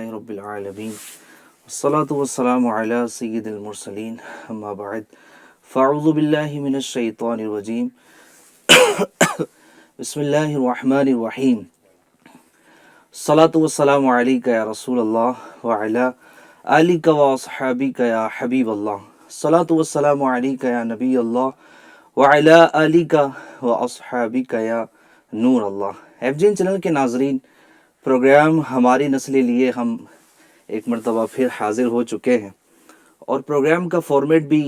لله رب العالمين والصلاة والسلام على سيد المرسلين أما بعد فأعوذ بالله من الشيطان الرجيم بسم الله الرحمن الرحيم الصلاة والسلام عليك يا رسول الله وعلى آلك وأصحابك يا حبيب الله الصلاة والسلام عليك يا نبي الله وعلى آلك وأصحابك يا نور اللہ۔ ایف جین چینل کے ناظرین، پروگرام ہماری نسل لیے ہم ایک مرتبہ پھر حاضر ہو چکے ہیں، اور پروگرام کا فارمیٹ بھی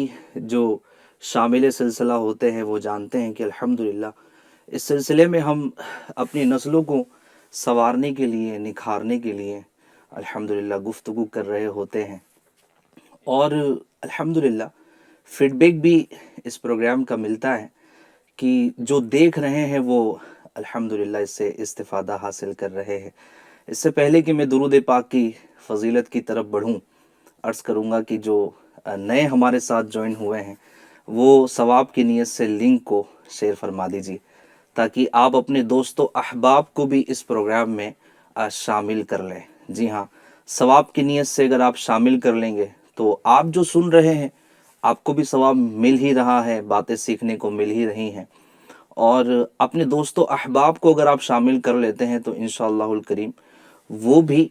جو شامل سلسلہ ہوتے ہیں وہ جانتے ہیں کہ الحمدللہ اس سلسلے میں ہم اپنی نسلوں کو سنوارنے کے لیے، نکھارنے کے لیے الحمدللہ گفتگو کر رہے ہوتے ہیں، اور الحمدللہ فیڈ بیک بھی اس پروگرام کا ملتا ہے کہ جو دیکھ رہے ہیں وہ الحمدللہ اس سے استفادہ حاصل کر رہے ہیں۔ اس سے پہلے کہ میں درود پاک کی فضیلت کی طرف بڑھوں، عرض کروں گا کہ جو نئے ہمارے ساتھ جوائن ہوئے ہیں وہ ثواب کی نیت سے لنک کو شیئر فرما دیجیے، تاکہ آپ اپنے دوست و احباب کو بھی اس پروگرام میں شامل کر لیں۔ جی ہاں، ثواب کی نیت سے اگر آپ شامل کر لیں گے تو آپ جو سن رہے ہیں آپ کو بھی ثواب مل ہی رہا ہے، باتیں سیکھنے کو مل ہی رہی ہیں، اور اپنے دوست و احباب کو اگر آپ شامل کر لیتے ہیں تو انشاءاللہ الکریم وہ بھی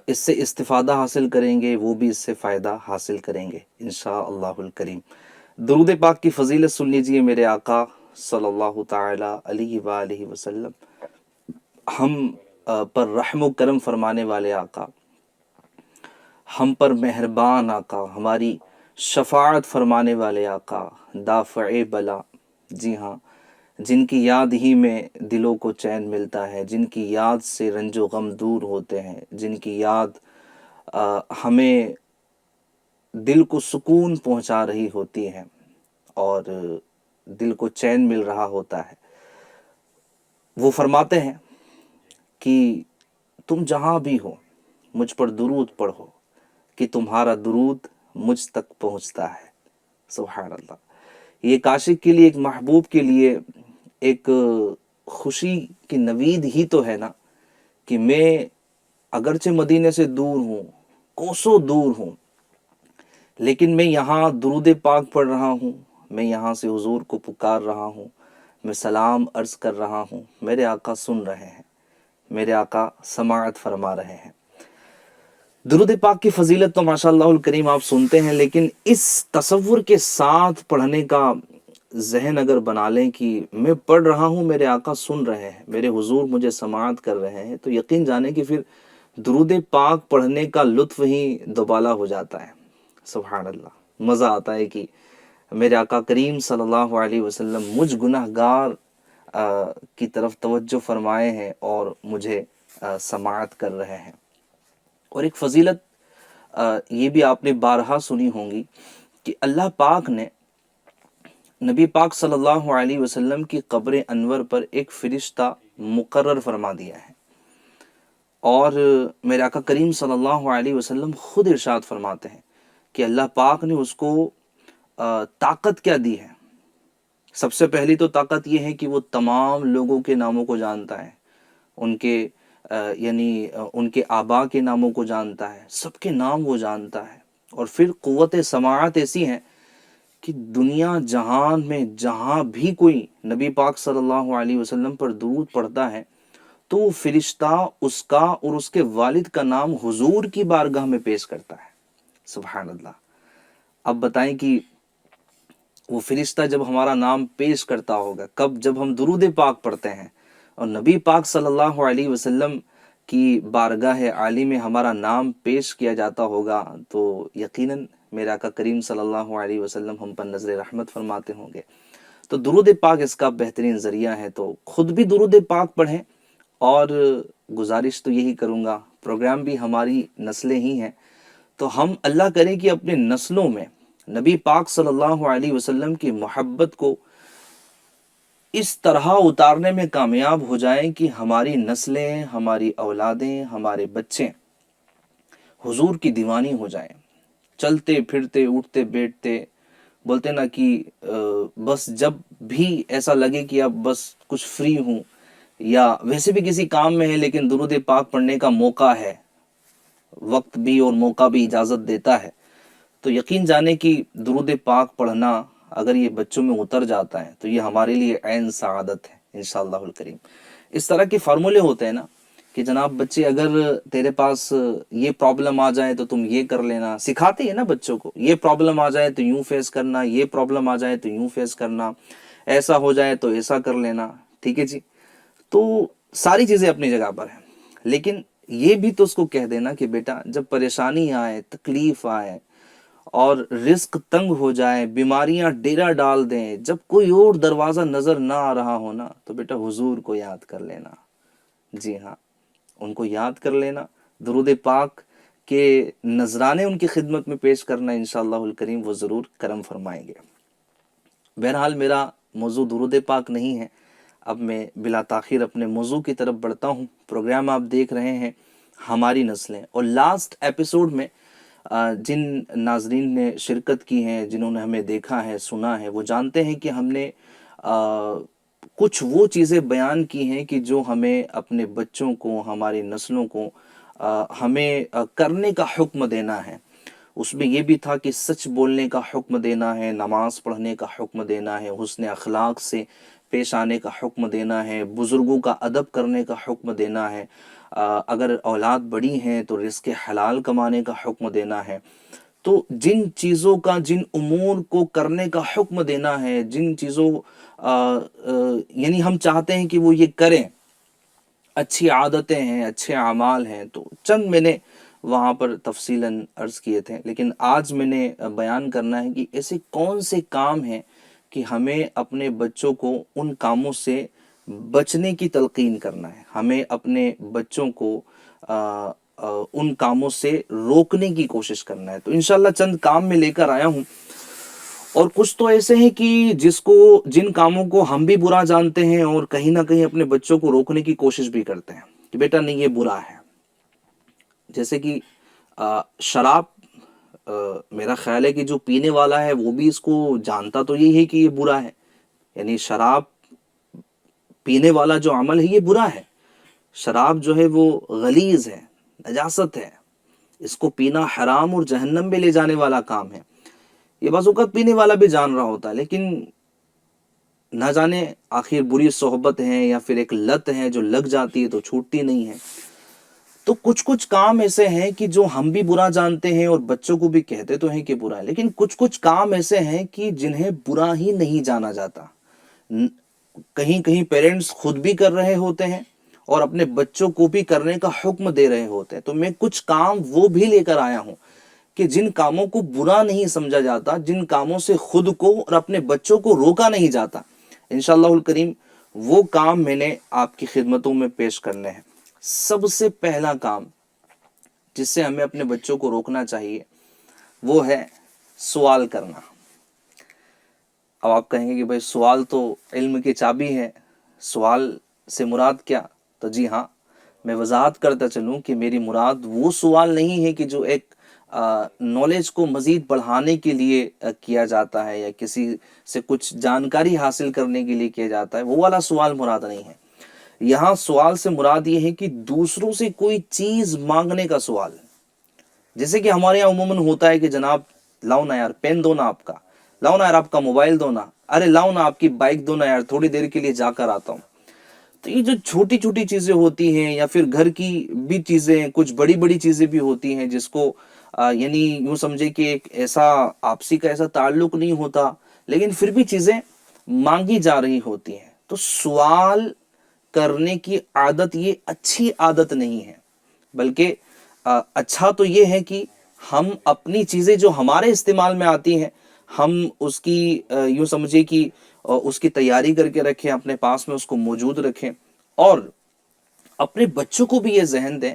اس سے استفادہ حاصل کریں گے، وہ بھی اس سے فائدہ حاصل کریں گے انشاءاللہ الکریم۔ درود پاک کی فضیلت سن لیجئے میرے آقا صلی اللہ تعالی علیہ وآلہ وسلم، ہم پر رحم و کرم فرمانے والے آقا، ہم پر مہربان آقا، ہماری شفاعت فرمانے والے آقا، دافع بلا، جی ہاں، جن کی یاد ہی میں دلوں کو چین ملتا ہے، جن کی یاد سے رنج و غم دور ہوتے ہیں، جن کی یاد ہمیں دل کو سکون پہنچا رہی ہوتی ہے اور دل کو چین مل رہا ہوتا ہے۔ وہ فرماتے ہیں کہ تم جہاں بھی ہو مجھ پر درود پڑھو کہ تمہارا درود مجھ تک پہنچتا ہے۔ سبحان اللہ، یہ ایک عاشق کے لیے، ایک محبوب کے لیے ایک خوشی کی نوید ہی تو ہے نا کہ میں اگرچہ مدینے سے دور ہوں، کوسوں دور ہوں، لیکن میں یہاں درود پاک پڑھ رہا ہوں، میں یہاں سے حضور کو پکار رہا ہوں، میں سلام عرض کر رہا ہوں، میرے آقا سن رہے ہیں، میرے آقا سماعت فرما رہے ہیں۔ درود پاک کی فضیلت تو ماشاءاللہ الکریم آپ سنتے ہیں، لیکن اس تصور کے ساتھ پڑھنے کا ذہن اگر بنا لیں کہ میں پڑھ رہا ہوں، میرے آقا سن رہے ہیں، میرے حضور مجھے سماعت کر رہے ہیں، تو یقین جانیں کہ پھر درود پاک پڑھنے کا لطف ہی دوبالا ہو جاتا ہے۔ سبحان اللہ، مزہ آتا ہے کہ میرے آقا کریم صلی اللہ علیہ وسلم مجھ گناہگار کی طرف توجہ فرمائے ہیں اور مجھے سماعت کر رہے ہیں۔ اور ایک فضیلت یہ بھی آپ نے بارہا سنی ہوں گی کہ اللہ پاک نے نبی پاک صلی اللہ علیہ وسلم کی قبر انور پر ایک فرشتہ مقرر فرما دیا ہے، اور میرے آقا کریم صلی اللہ علیہ وسلم خود ارشاد فرماتے ہیں کہ اللہ پاک نے اس کو طاقت کیا دی ہے۔ سب سے پہلی تو طاقت یہ ہے کہ وہ تمام لوگوں کے ناموں کو جانتا ہے، ان کے یعنی ان کے آبا کے ناموں کو جانتا ہے، سب کے نام وہ جانتا ہے، اور پھر قوت سماعت ایسی ہے کہ دنیا جہان میں جہاں بھی کوئی نبی پاک صلی اللہ علیہ وسلم پر درود پڑھتا ہے تو وہ فرشتہ اس کا اور اس کے والد کا نام حضور کی بارگاہ میں پیش کرتا ہے۔ سبحان اللہ، اب بتائیں کہ وہ فرشتہ جب ہمارا نام پیش کرتا ہوگا کب؟ جب ہم درود پاک پڑھتے ہیں اور نبی پاک صلی اللہ علیہ وسلم کی بارگاہ عالی میں ہمارا نام پیش کیا جاتا ہوگا تو یقیناً میرا آقا کریم صلی اللہ علیہ وسلم ہم پر نظر رحمت فرماتے ہوں گے۔ تو درود پاک اس کا بہترین ذریعہ ہے، تو خود بھی درود پاک پڑھیں، اور گزارش تو یہی کروں گا، پروگرام بھی ہماری نسلیں ہی ہیں، تو ہم اللہ کریں کہ اپنے نسلوں میں نبی پاک صلی اللہ علیہ وسلم کی محبت کو اس طرح اتارنے میں کامیاب ہو جائیں کہ ہماری نسلیں، ہماری اولادیں، ہمارے بچے حضور کی دیوانی ہو جائیں، چلتے پھرتے اٹھتے بیٹھتے، بولتے نا کہ بس جب بھی ایسا لگے کہ اب بس کچھ فری ہوں یا ویسے بھی کسی کام میں ہے لیکن درود پاک پڑھنے کا موقع ہے، وقت بھی اور موقع بھی اجازت دیتا ہے تو یقین جانے کہ درود پاک پڑھنا اگر یہ بچوں میں اتر جاتا ہے تو یہ ہمارے لیے عین سعادت ہے انشاءاللہ الکریم۔ اس طرح کے فارمولے ہوتے ہیں نا کہ جناب بچے اگر تیرے پاس یہ پرابلم آ جائے تو تم یہ کر لینا، سکھاتے ہیں نا بچوں کو، یہ پرابلم آ جائے تو یوں فیس کرنا، یہ پرابلم آ جائے تو یوں فیس کرنا، ایسا ہو جائے تو ایسا کر لینا، ٹھیک ہے جی۔ تو ساری چیزیں اپنی جگہ پر ہیں، لیکن یہ بھی تو اس کو کہہ دینا کہ بیٹا جب پریشانی آئے، تکلیف آئے اور رزق تنگ ہو جائے، بیماریاں ڈیرا ڈال دیں، جب کوئی اور دروازہ نظر نہ آ رہا ہونا تو بیٹا حضور کو یاد کر لینا، جی ہاں ان کو یاد کر لینا، درود پاک کے نذرانے ان کی خدمت میں پیش کرنا، انشاءاللہ الکریم وہ ضرور کرم فرمائیں گے۔ بہرحال میرا موضوع درود پاک نہیں ہے، اب میں بلا تاخیر اپنے موضوع کی طرف بڑھتا ہوں۔ پروگرام آپ دیکھ رہے ہیں ہماری نسلیں، اور لاسٹ ایپیسوڈ میں جن ناظرین نے شرکت کی ہے، جنہوں نے ہمیں دیکھا ہے، سنا ہے، وہ جانتے ہیں کہ ہم نے کچھ وہ چیزیں بیان کی ہیں کہ جو ہمیں اپنے بچوں کو، ہماری نسلوں کو ہمیں کرنے کا حکم دینا ہے۔ اس میں یہ بھی تھا کہ سچ بولنے کا حکم دینا ہے، نماز پڑھنے کا حکم دینا ہے، حسن اخلاق سے پیش آنے کا حکم دینا ہے، بزرگوں کا ادب کرنے کا حکم دینا ہے، اگر اولاد بڑی ہیں تو رزق حلال کمانے کا حکم دینا ہے۔ تو جن چیزوں کا، جن امور کو کرنے کا حکم دینا ہے، جن چیزوں یعنی ہم چاہتے ہیں کہ وہ یہ کریں، اچھی عادتیں ہیں، اچھے اعمال ہیں، تو چند میں نے وہاں پر تفصیلاً عرض کیے تھے، لیکن آج میں نے بیان کرنا ہے کہ ایسے کون سے کام ہیں کہ ہمیں اپنے بچوں کو ان کاموں سے بچنے کی تلقین کرنا ہے، ہمیں اپنے بچوں کو ان کاموں سے روکنے کی کوشش کرنا ہے۔ تو انشاءاللہ چند کام میں لے کر آیا ہوں، اور کچھ تو ایسے ہیں کہ جن کاموں کو ہم بھی برا جانتے ہیں اور کہیں نہ کہیں اپنے بچوں کو روکنے کی کوشش بھی کرتے ہیں کہ بیٹا نہیں یہ برا ہے۔ جیسے کہ شراب، میرا خیال ہے کہ جو پینے والا ہے وہ بھی اس کو جانتا تو یہی ہے کہ یہ برا ہے، یعنی شراب پینے والا جو عمل ہے یہ برا ہے۔ شراب جو ہے وہ غلیظ ہے، نجاست ہے، اس کو پینا حرام اور جہنم میں لے جانے والا کام ہے۔ یہ بعض اوقات پینے والا بھی جان رہا ہوتا ہے، لیکن نہ جانے آخر بری صحبت ہے یا پھر ایک لت ہے جو لگ جاتی ہے تو چھوٹتی نہیں ہے۔ تو کچھ کام ایسے ہیں کہ جو ہم بھی برا جانتے ہیں اور بچوں کو بھی کہتے تو ہیں کہ برا ہے، لیکن کچھ کام ایسے ہیں کہ جنہیں برا ہی نہیں جانا جاتا۔ کہیں کہیں پیرنٹس خود بھی کر رہے ہوتے ہیں اور اپنے بچوں کو بھی کرنے کا حکم دے رہے ہوتے ہیں۔ تو میں کچھ کام وہ بھی لے کر آیا ہوں کہ جن کاموں کو برا نہیں سمجھا جاتا، جن کاموں سے خود کو اور اپنے بچوں کو روکا نہیں جاتا، انشاءاللہ الکریم وہ کام میں نے آپ کی خدمتوں میں پیش کرنے ہیں۔ سب سے پہلا کام جس سے ہمیں اپنے بچوں کو روکنا چاہیے وہ ہے سوال کرنا۔ اب آپ کہیں گے کہ بھائی سوال تو علم کی چابی ہے، سوال سے مراد کیا؟ تو جی ہاں، میں وضاحت کرتا چلوں کہ میری مراد وہ سوال نہیں ہے کہ جو ایک نالج کو مزید بڑھانے کے لیے کیا جاتا ہے یا کسی سے کچھ جانکاری حاصل کرنے کے لیے کیا جاتا ہے، وہ والا سوال مراد نہیں ہے۔ یہاں سوال سے مراد یہ ہے کہ دوسروں سے کوئی چیز مانگنے کا سوال، جیسے کہ ہمارے یہاں عموماً ہوتا ہے کہ جناب لاؤ نا یار پین دو نا آپ کا، لاؤ نا یار آپ کا موبائل دو نا، ارے لاؤ نا آپ کی بائک دو نا یار، تھوڑی دیر کے لیے جا کر آتا ہوں۔ تو یہ جو چھوٹی چھوٹی چیزیں ہوتی ہیں یا پھر گھر کی بھی چیزیں، کچھ بڑی بڑی چیزیں بھی ہوتی ہیں جس کو یعنی یوں سمجھے کہ ایک ایسا آپسی کا ایسا تعلق نہیں ہوتا، لیکن پھر بھی چیزیں مانگی جا رہی ہوتی ہیں۔ تو سوال کرنے کی عادت یہ اچھی عادت نہیں ہے، بلکہ اچھا تو یہ ہے کہ ہم اپنی چیزیں جو ہمارے استعمال میں آتی ہیں ہم اس کی یوں سمجھے کہ اس کی تیاری کر کے رکھیں، اپنے پاس میں اس کو موجود رکھیں، اور اپنے بچوں کو بھی یہ ذہن دیں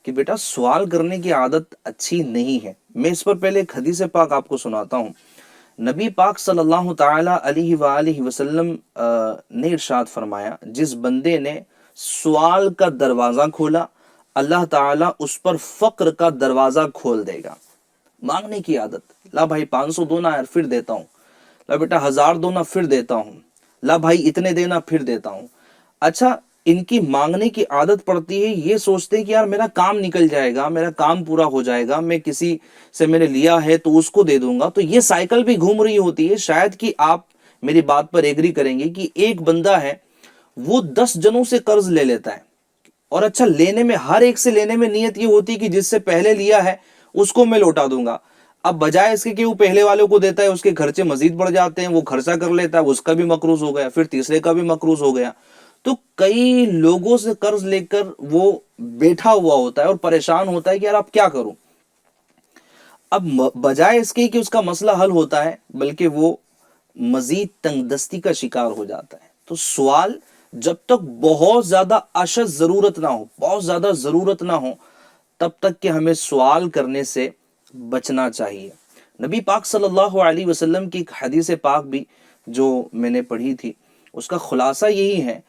کہ بیٹا سوال کرنے کی عادت اچھی نہیں ہے۔ میں اس پر پہلے ایک حدیث پاک آپ کو سناتا ہوں۔ نبی پاک صلی اللہ تعالی علیہ وآلہ وسلم نے ارشاد فرمایا، جس بندے نے سوال کا دروازہ کھولا اللہ تعالیٰ اس پر فقر کا دروازہ کھول دے گا۔ مانگنے کی عادت، لا بھائی 500 دو نا یار پھر دیتا ہوں، لا بیٹا 1000 دو نا پھر دیتا ہوں، لا بھائی اتنے دینا پھر دیتا ہوں۔ اچھا ان کی مانگنے کی عادت پڑتی ہے، یہ سوچتے ہیں کہ یار میرا کام نکل جائے گا، میرا کام پورا ہو جائے گا، میں کسی سے میں نے لیا ہے تو اس کو دے دوں گا. تو یہ سائیکل بھی گھوم رہی ہوتی ہے. شاید کہ آپ میری بات پر ایگری کریں گے کہ ایک بندہ ہے وہ 10 جنوں سے قرض لے لیتا ہے، اور اچھا لینے میں ہر ایک سے لینے میں نیت یہ ہوتی کہ جس سے پہلے لیا ہے اس کو میں لوٹا دوں گا. اب بجائے اس کے کہ وہ پہلے والوں کو دیتا ہے، اس کے خرچے مزید بڑھ جاتے ہیں، وہ خرچہ کر لیتا ہے، اس کا بھی مقروض ہو گیا، پھر تیسرے کا بھی مقروض ہو گیا. تو کئی لوگوں سے قرض لے کر وہ بیٹھا ہوا ہوتا ہے اور پریشان ہوتا ہے کہ یار اب کیا کروں. اب بجائے اس کے کہ اس کا مسئلہ حل ہوتا ہے، بلکہ وہ مزید تنگ دستی کا شکار ہو جاتا ہے. تو سوال جب تک بہت زیادہ اشد ضرورت نہ ہو، بہت زیادہ ضرورت نہ ہو، تب تک کہ ہمیں سوال کرنے سے بچنا چاہیے. نبی پاک صلی اللہ علیہ وسلم کی ایک حدیث پاک بھی جو میں نے پڑھی تھی، اس کا خلاصہ یہی ہے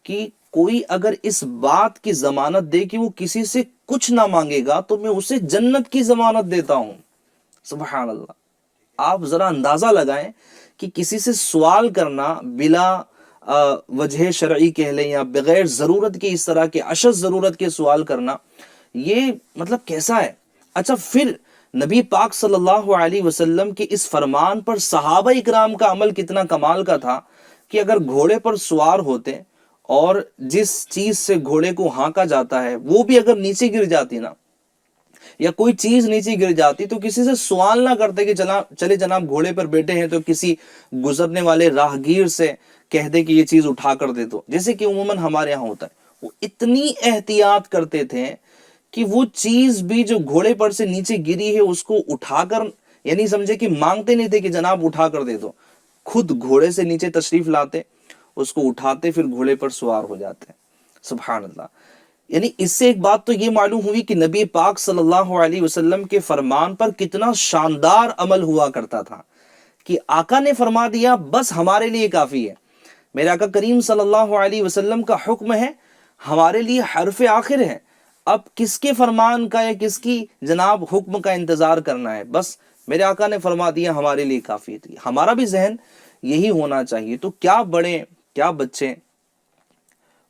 کہ کوئی اگر اس بات کی ضمانت دے کہ وہ کسی سے کچھ نہ مانگے گا تو میں اسے جنت کی ضمانت دیتا ہوں. سبحان اللہ. آپ ذرا اندازہ لگائیں کہ کسی سے سوال کرنا بلا وجہ شرعی کہہ لیں یا بغیر ضرورت کے، اس طرح کے اشد ضرورت کے سوال کرنا، یہ مطلب کیسا ہے. اچھا پھر نبی پاک صلی اللہ علیہ وسلم کے اس فرمان پر صحابہ اکرام کا عمل کتنا کمال کا تھا کہ اگر گھوڑے پر سوار ہوتے اور جس چیز سے گھوڑے کو ہانکا جاتا ہے وہ بھی اگر نیچے گر جاتی نا، یا کوئی چیز نیچے گر جاتی، تو کسی سے سوال نہ کرتے کہ چلے جناب گھوڑے پر بیٹھے ہیں تو کسی گزرنے والے راہگیر سے کہہ دے کہ یہ چیز اٹھا کر دے دو، جیسے کہ عموماً ہمارے یہاں ہوتا ہے. وہ اتنی احتیاط کرتے تھے کہ وہ چیز بھی جو گھوڑے پر سے نیچے گری ہے اس کو اٹھا کر، یعنی سمجھے کہ مانگتے نہیں تھے کہ جناب اٹھا کر دے دو، خود گھوڑے سے نیچے تشریف لاتے، اس کو اٹھاتے، پھر گھوڑے پر سوار ہو جاتے. سبحان اللہ. یعنی اس سے ایک بات تو یہ معلوم ہوئی کہ نبی پاک صلی اللہ علیہ وسلم کے فرمان پر کتنا شاندار عمل ہوا کرتا تھا کہ آقا نے فرما دیا بس ہمارے لیے کافی ہے. میرے آقا کریم صلی اللہ علیہ وسلم کا حکم ہے، ہمارے لیے حرف آخر ہے. اب کس کے فرمان کا یا کس کی جناب حکم کا انتظار کرنا ہے؟ بس میرے آقا نے فرما دیا ہمارے لیے کافی تھی. ہمارا بھی ذہن یہی ہونا چاہیے. تو کیا بڑے کیا بچے،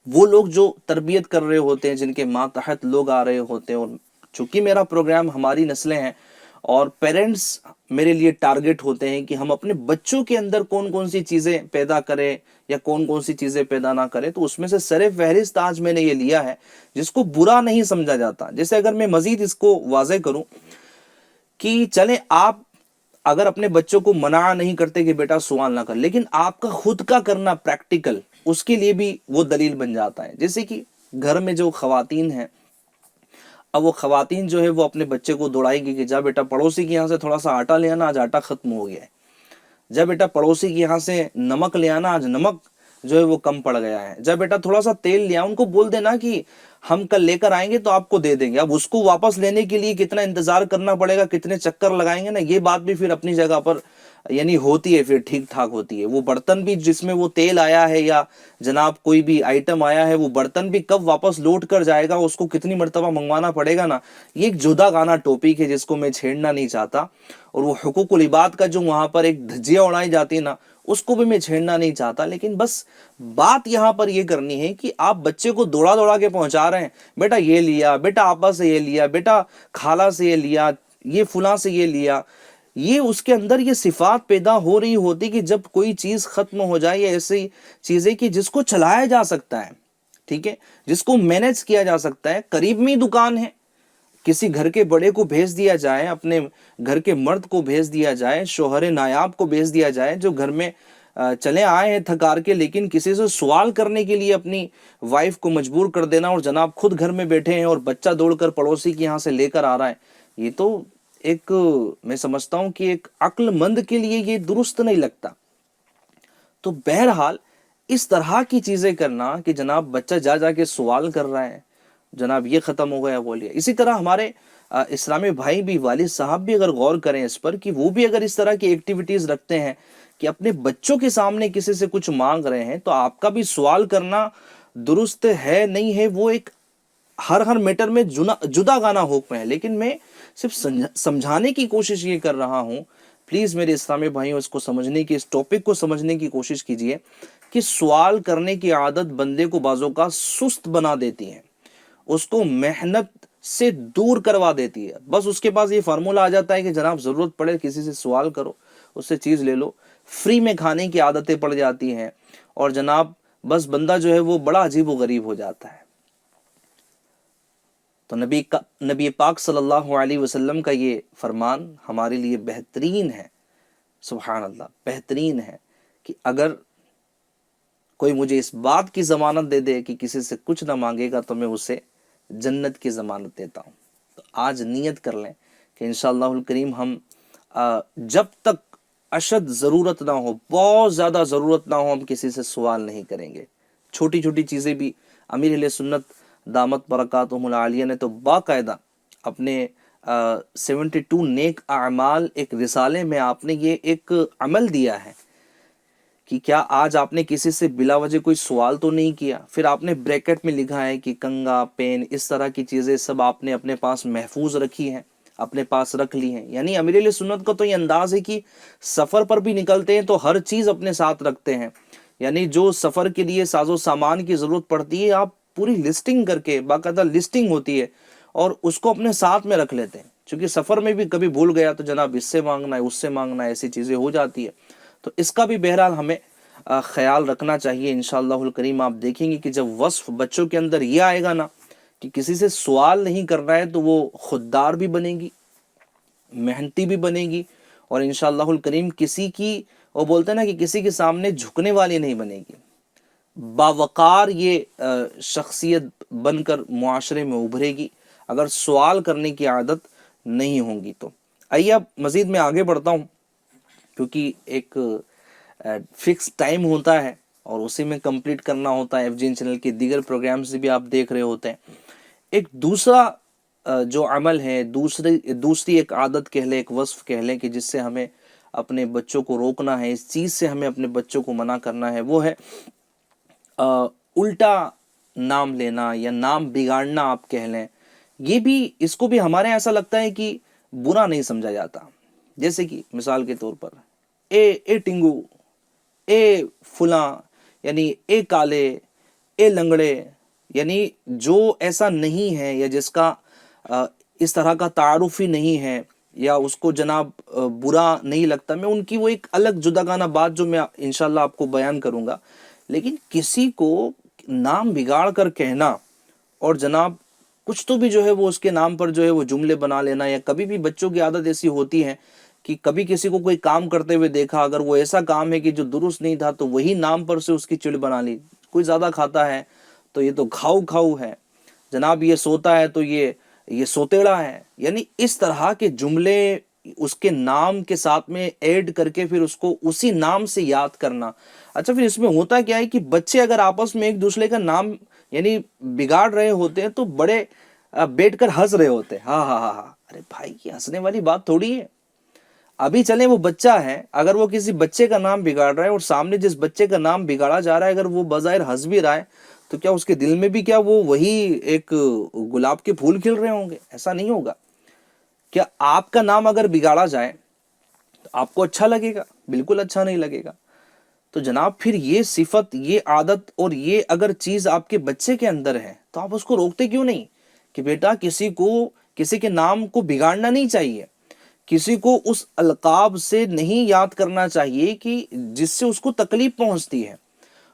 وہ لوگ جو تربیت کر رہے ہوتے ہیں، جن کے ماتحت لوگ آ رہے ہوتے ہیں، اور چونکہ میرا پروگرام ہماری نسلیں ہیں اور پیرنٹس میرے لیے ٹارگٹ ہوتے ہیں کہ ہم اپنے بچوں کے اندر کون کون سی چیزیں پیدا کریں یا کون کون سی چیزیں پیدا نہ کریں، تو اس میں سے سر فہرست آج میں نے یہ لیا ہے جس کو برا نہیں سمجھا جاتا. جیسے اگر میں مزید اس کو واضح کروں کہ چلیں آپ اگر اپنے بچوں کو منع نہیں کرتے کہ بیٹا سوال نہ کر، لیکن آپ کا خود کا کرنا پریکٹیکل، اس کے لیے بھی وہ دلیل بن جاتا ہے. جیسے کہ گھر میں جو خواتین ہیں، اب وہ خواتین جو ہے وہ اپنے بچے کو دوڑائے گی کہ جا بیٹا پڑوسی کے یہاں سے تھوڑا سا آٹا لے آنا، آج آٹا ختم ہو گیا ہے. جا بیٹا پڑوسی کے یہاں سے نمک لے آنا، آج نمک جو ہے وہ کم پڑ گیا ہے. جا بیٹا تھوڑا سا تیل لے آ. ان کو بول دینا کہ ہم کل لے کر آئیں گے تو آپ کو دے دیں گے. اب اس کو واپس لینے کے لیے کتنا انتظار کرنا پڑے گا، کتنے چکر لگائیں گے نا، یہ بات بھی پھر اپنی جگہ پر یعنی ہوتی ہے، پھر ٹھیک ٹھاک ہوتی ہے. وہ برتن بھی جس میں وہ تیل آیا ہے یا جناب کوئی بھی آئٹم آیا ہے، وہ برتن بھی کب واپس لوٹ کر جائے گا، اس کو کتنی مرتبہ منگوانا پڑے گا نا. یہ ایک جدا گانا ٹاپک ہے جس کو میں چھیڑنا نہیں چاہتا، اور وہ حقوق العباد کا جو وہاں پر ایک دھجیاں اڑائی جاتی ہے نا، اس کو بھی میں چھیڑنا نہیں چاہتا. لیکن بس بات یہاں پر یہ کرنی ہے کہ آپ بچے کو دوڑا دوڑا کے پہنچا رہے ہیں، بیٹا یہ لیا، بیٹا آپا سے یہ لیا، بیٹا خالہ سے یہ لیا، یہ فلاں سے یہ لیا. یہ اس کے اندر یہ صفات پیدا ہو رہی ہوتی کہ جب کوئی چیز ختم ہو جائے، یا ایسی چیزیں کہ جس کو چلایا جا سکتا ہے، ٹھیک ہے، جس کو مینج کیا جا سکتا ہے، قریب میں دکان ہے، کسی گھر کے بڑے کو بھیج دیا جائے، اپنے گھر کے مرد کو بھیج دیا جائے، شوہر نایاب کو بھیج دیا جائے جو گھر میں چلے آئے ہیں تھکار کے، لیکن کسی سے سوال کرنے کے لیے اپنی وائف کو مجبور کر دینا، اور جناب خود گھر میں بیٹھے ہیں اور بچہ دوڑ کر پڑوسی کے یہاں سے لے کر آ رہا ہے. یہ تو ایک میں سمجھتا ہوں کہ ایک عقل مند کے لیے یہ درست نہیں لگتا. تو بہرحال اس طرح کی چیزیں کرنا کہ جناب بچہ جا جا کے سوال کر رہا ہے، جناب یہ ختم ہو گیا بولیے. اسی طرح ہمارے اسلامی بھائی بھی، والد صاحب بھی اگر غور کریں اس پر کہ وہ بھی اگر اس طرح کی ایکٹیویٹیز رکھتے ہیں کہ اپنے بچوں کے سامنے کسی سے کچھ مانگ رہے ہیں، تو آپ کا بھی سوال کرنا درست ہے نہیں ہے، وہ ایک ہر میٹر میں جدا گانا حکم ہے. لیکن میں صرف سمجھانے کی کوشش یہ کر رہا ہوں پلیز میرے اسلامی بھائیوں اس کو سمجھنے کی، اس ٹاپک کو سمجھنے کی کوشش کیجئے کہ سوال کرنے کی عادت بندے کو بعض اوقات سست بنا دیتی ہے، اس کو محنت سے دور کروا دیتی ہے۔ بس اس کے پاس یہ فارمولہ آ جاتا ہے کہ جناب ضرورت پڑے کسی سے سوال کرو، اس سے چیز لے لو، فری میں کھانے کی عادتیں پڑ جاتی ہیں، اور جناب بس بندہ جو ہے وہ بڑا عجیب و غریب ہو جاتا ہے۔ تو نبی پاک صلی اللہ علیہ وسلم کا یہ فرمان ہمارے لیے بہترین ہے، سبحان اللہ، بہترین ہے کہ اگر کوئی مجھے اس بات کی ضمانت دے دے کہ کسی سے کچھ نہ مانگے گا تو میں اسے جنت کی ضمانت دیتا ہوں۔ تو آج نیت کر لیں کہ انشاءاللہ الکریم ہم جب تک اشد ضرورت نہ ہو، بہت زیادہ ضرورت نہ ہو، ہم کسی سے سوال نہیں کریں گے۔ چھوٹی چھوٹی چیزیں بھی امیر اہل سنت دامت برکاتہم العالیہ نے تو باقاعدہ اپنے 72 نیک اعمال ایک رسالے میں آپ نے یہ ایک عمل دیا ہے کہ کیا آج آپ نے کسی سے بلا وجہ کوئی سوال تو نہیں کیا۔ پھر آپ نے بریکٹ میں لکھا ہے کہ کنگا، پین، اس طرح کی چیزیں سب آپ نے اپنے پاس محفوظ رکھی ہیں، اپنے پاس رکھ لی ہیں۔ یعنی امیر علیہ سنت کا تو یہ انداز ہے کہ سفر پر بھی نکلتے ہیں تو ہر چیز اپنے ساتھ رکھتے ہیں، یعنی جو سفر کے لیے ساز و سامان کی ضرورت پڑتی ہے آپ پوری لسٹنگ کر کے، باقاعدہ لسٹنگ ہوتی ہے اور اس کو اپنے ساتھ میں رکھ لیتے ہیں، چونکہ سفر میں بھی کبھی بھول گیا تو جناب اس سے مانگنا ہے، اس سے مانگنا ہے، ایسی چیزیں ہو جاتی ہے۔ تو اس کا بھی بہرحال ہمیں خیال رکھنا چاہیے۔ انشاءاللہ الکریم آپ دیکھیں گے کہ جب وصف بچوں کے اندر یہ آئے گا نا کہ کسی سے سوال نہیں کرنا ہے تو وہ خوددار بھی بنے گی، محنتی بھی بنے گی، اور انشاءاللہ الکریم کسی کی، وہ بولتے ہیں نا کہ کسی کے سامنے جھکنے والی نہیں بنے گی، باوقار یہ شخصیت بن کر معاشرے میں ابھرے گی اگر سوال کرنے کی عادت نہیں ہوں گی تو۔ آئیے اب مزید میں آگے بڑھتا ہوں، کیونکہ ایک فکس ٹائم ہوتا ہے اور اسی میں کمپلیٹ کرنا ہوتا ہے۔ FGN چینل کے دیگر پروگرامز بھی آپ دیکھ رہے ہوتے ہیں۔ ایک دوسرا جو عمل ہے، دوسری ایک عادت کہہ لیں، ایک وصف کہہ لیں کہ جس سے ہمیں اپنے بچوں کو روکنا ہے، اس چیز سے ہمیں اپنے بچوں کو منع کرنا ہے، وہ ہے الٹا نام لینا یا نام بگاڑنا آپ کہہ لیں۔ یہ بھی، اس کو بھی ہمارے ایسا لگتا ہے کہ برا نہیں سمجھا جاتا۔ جیسے کہ مثال کے طور پر اے ٹنگو، اے فلاں، یعنی اے کالے، اے لنگڑے، یعنی جو ایسا نہیں ہے یا جس کا اس طرح کا تعارف ہی نہیں ہے یا اس کو جناب برا نہیں لگتا، میں ان کی وہ ایک الگ جداگانہ بات جو میں انشاءاللہ آپ کو بیان کروں گا، لیکن کسی کو نام بگاڑ کر کہنا اور جناب کچھ تو بھی جو ہے وہ اس کے نام پر جو ہے وہ جملے بنا لینا، یا کبھی بھی بچوں کی عادت ایسی ہوتی ہے کہ کبھی کسی کو کوئی کام کرتے ہوئے دیکھا، اگر وہ ایسا کام ہے کہ جو درست نہیں تھا تو وہی نام پر سے اس کی چڑ بنا لی۔ کوئی زیادہ کھاتا ہے تو یہ تو کھاؤ کھاؤ ہے، جناب یہ سوتا ہے تو یہ سوتےڑا ہے، یعنی اس طرح کے جملے اس کے نام کے ساتھ میں ایڈ کر کے پھر اس کو اسی نام سے یاد کرنا۔ اچھا پھر اس میں ہوتا کیا ہے کہ بچے اگر آپس میں ایک دوسرے کا نام یعنی بگاڑ رہے ہوتے ہیں تو بڑے بیٹھ کر ہنس رہے ہوتے ہیں، ہاں ہاں ہاں ہاں، ارے بھائی یہ ہنسنے والی بات تھوڑی ہے۔ ابھی چلیں وہ بچہ ہے، اگر وہ کسی بچے کا نام بگاڑ رہا ہے اور سامنے جس بچے کا نام بگاڑا جا رہا ہے اگر وہ بظاہر ہنس بھی رہا ہے تو کیا اس کے دل میں بھی کیا وہ وہی ایک گلاب کے پھول کھل رہے ہوں گے؟ ایسا نہیں ہوگا۔ کیا آپ کا نام اگر بگاڑا جائے تو آپ کو اچھا لگے گا؟ بالکل اچھا نہیں لگے گا۔ تو جناب پھر یہ صفت، یہ عادت اور یہ اگر چیز آپ کے بچے کے اندر ہے تو آپ اس کو روکتے کیوں نہیں کہ بیٹا کسی کے نام کو بگاڑنا نہیں چاہیے، کسی کو اس القاب سے نہیں یاد کرنا چاہیے کہ جس سے اس کو تکلیف پہنچتی ہے۔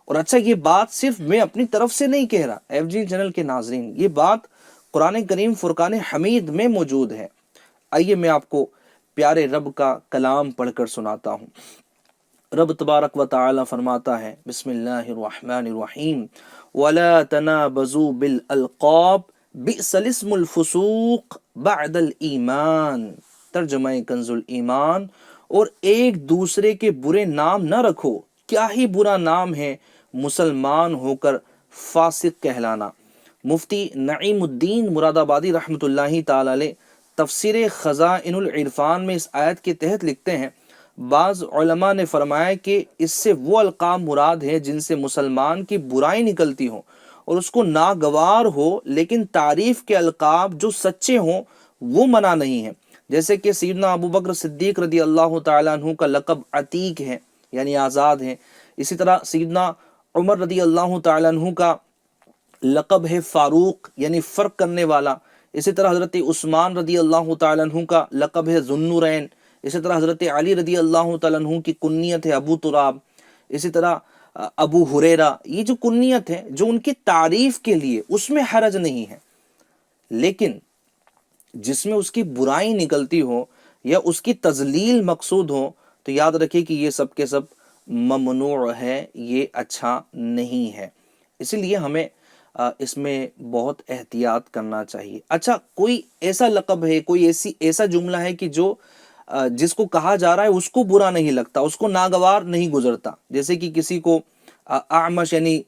اور اچھا یہ بات صرف میں اپنی طرف سے نہیں کہہ رہا، FGN چینل کے ناظرین، یہ بات قرآن کریم فرقان حمید میں موجود ہے۔ آئیے میں آپ کو پیارے رب کا کلام پڑھ کر سناتا ہوں۔ رب تبارک و تعالی فرماتا ہے، بسم اللہ الرحمن الرحیم، وَلَا تَنَابَزُوا بِالْأَلْقَابِ بِئْسَ الْاسْمُ الْفُسُوقُ بَعْدَ الْإِيمَانِ، ترجمہ کنز الایمان، اور ایک دوسرے کے برے نام نہ رکھو، کیا ہی برا نام ہے مسلمان ہو کر فاسق کہلانا۔ مفتی نعیم الدین مراد آبادی رحمۃ اللہ تعالی علیہ تفسیر خزائن العرفان میں اس آیت کے تحت لکھتے ہیں، بعض علماء نے فرمایا کہ اس سے وہ القاب مراد ہے جن سے مسلمان کی برائی نکلتی ہو اور اس کو ناگوار ہو، لیکن تعریف کے القاب جو سچے ہوں وہ منع نہیں ہے۔ جیسے کہ سیدنا ابو بکر صدیق رضی اللہ تعالیٰ عنہ کا لقب عتیق ہے یعنی آزاد ہے. اسی طرح سیدنا عمر رضی اللہ تعالیٰ عنہ کا لقب ہے فاروق یعنی فرق کرنے والا. اسی طرح حضرت عثمان رضی اللہ تعالیٰ عنہ کا لقب ہے ذوالنورین. اسی طرح حضرت علی رضی اللہ تعالیٰ عنہ کی کنیت ہے ابو تراب. اسی طرح ابو ہریرہ. یہ جو کنیت ہے جو ان کی تعریف کے لیے اس میں حرج نہیں ہے، لیکن جس میں اس کی برائی نکلتی ہو یا اس کی تذلیل مقصود ہو تو یاد رکھیں کہ یہ سب کے سب ممنوع ہے، یہ اچھا نہیں ہے. اسی لیے ہمیں اس میں بہت احتیاط کرنا چاہیے. اچھا، کوئی ایسا لقب ہے، کوئی ایسا جملہ ہے کہ جو جس کو کہا جا رہا ہے اس کو برا نہیں لگتا، اس کو ناگوار نہیں گزرتا. جیسے کہ کسی کو اعمش یعنی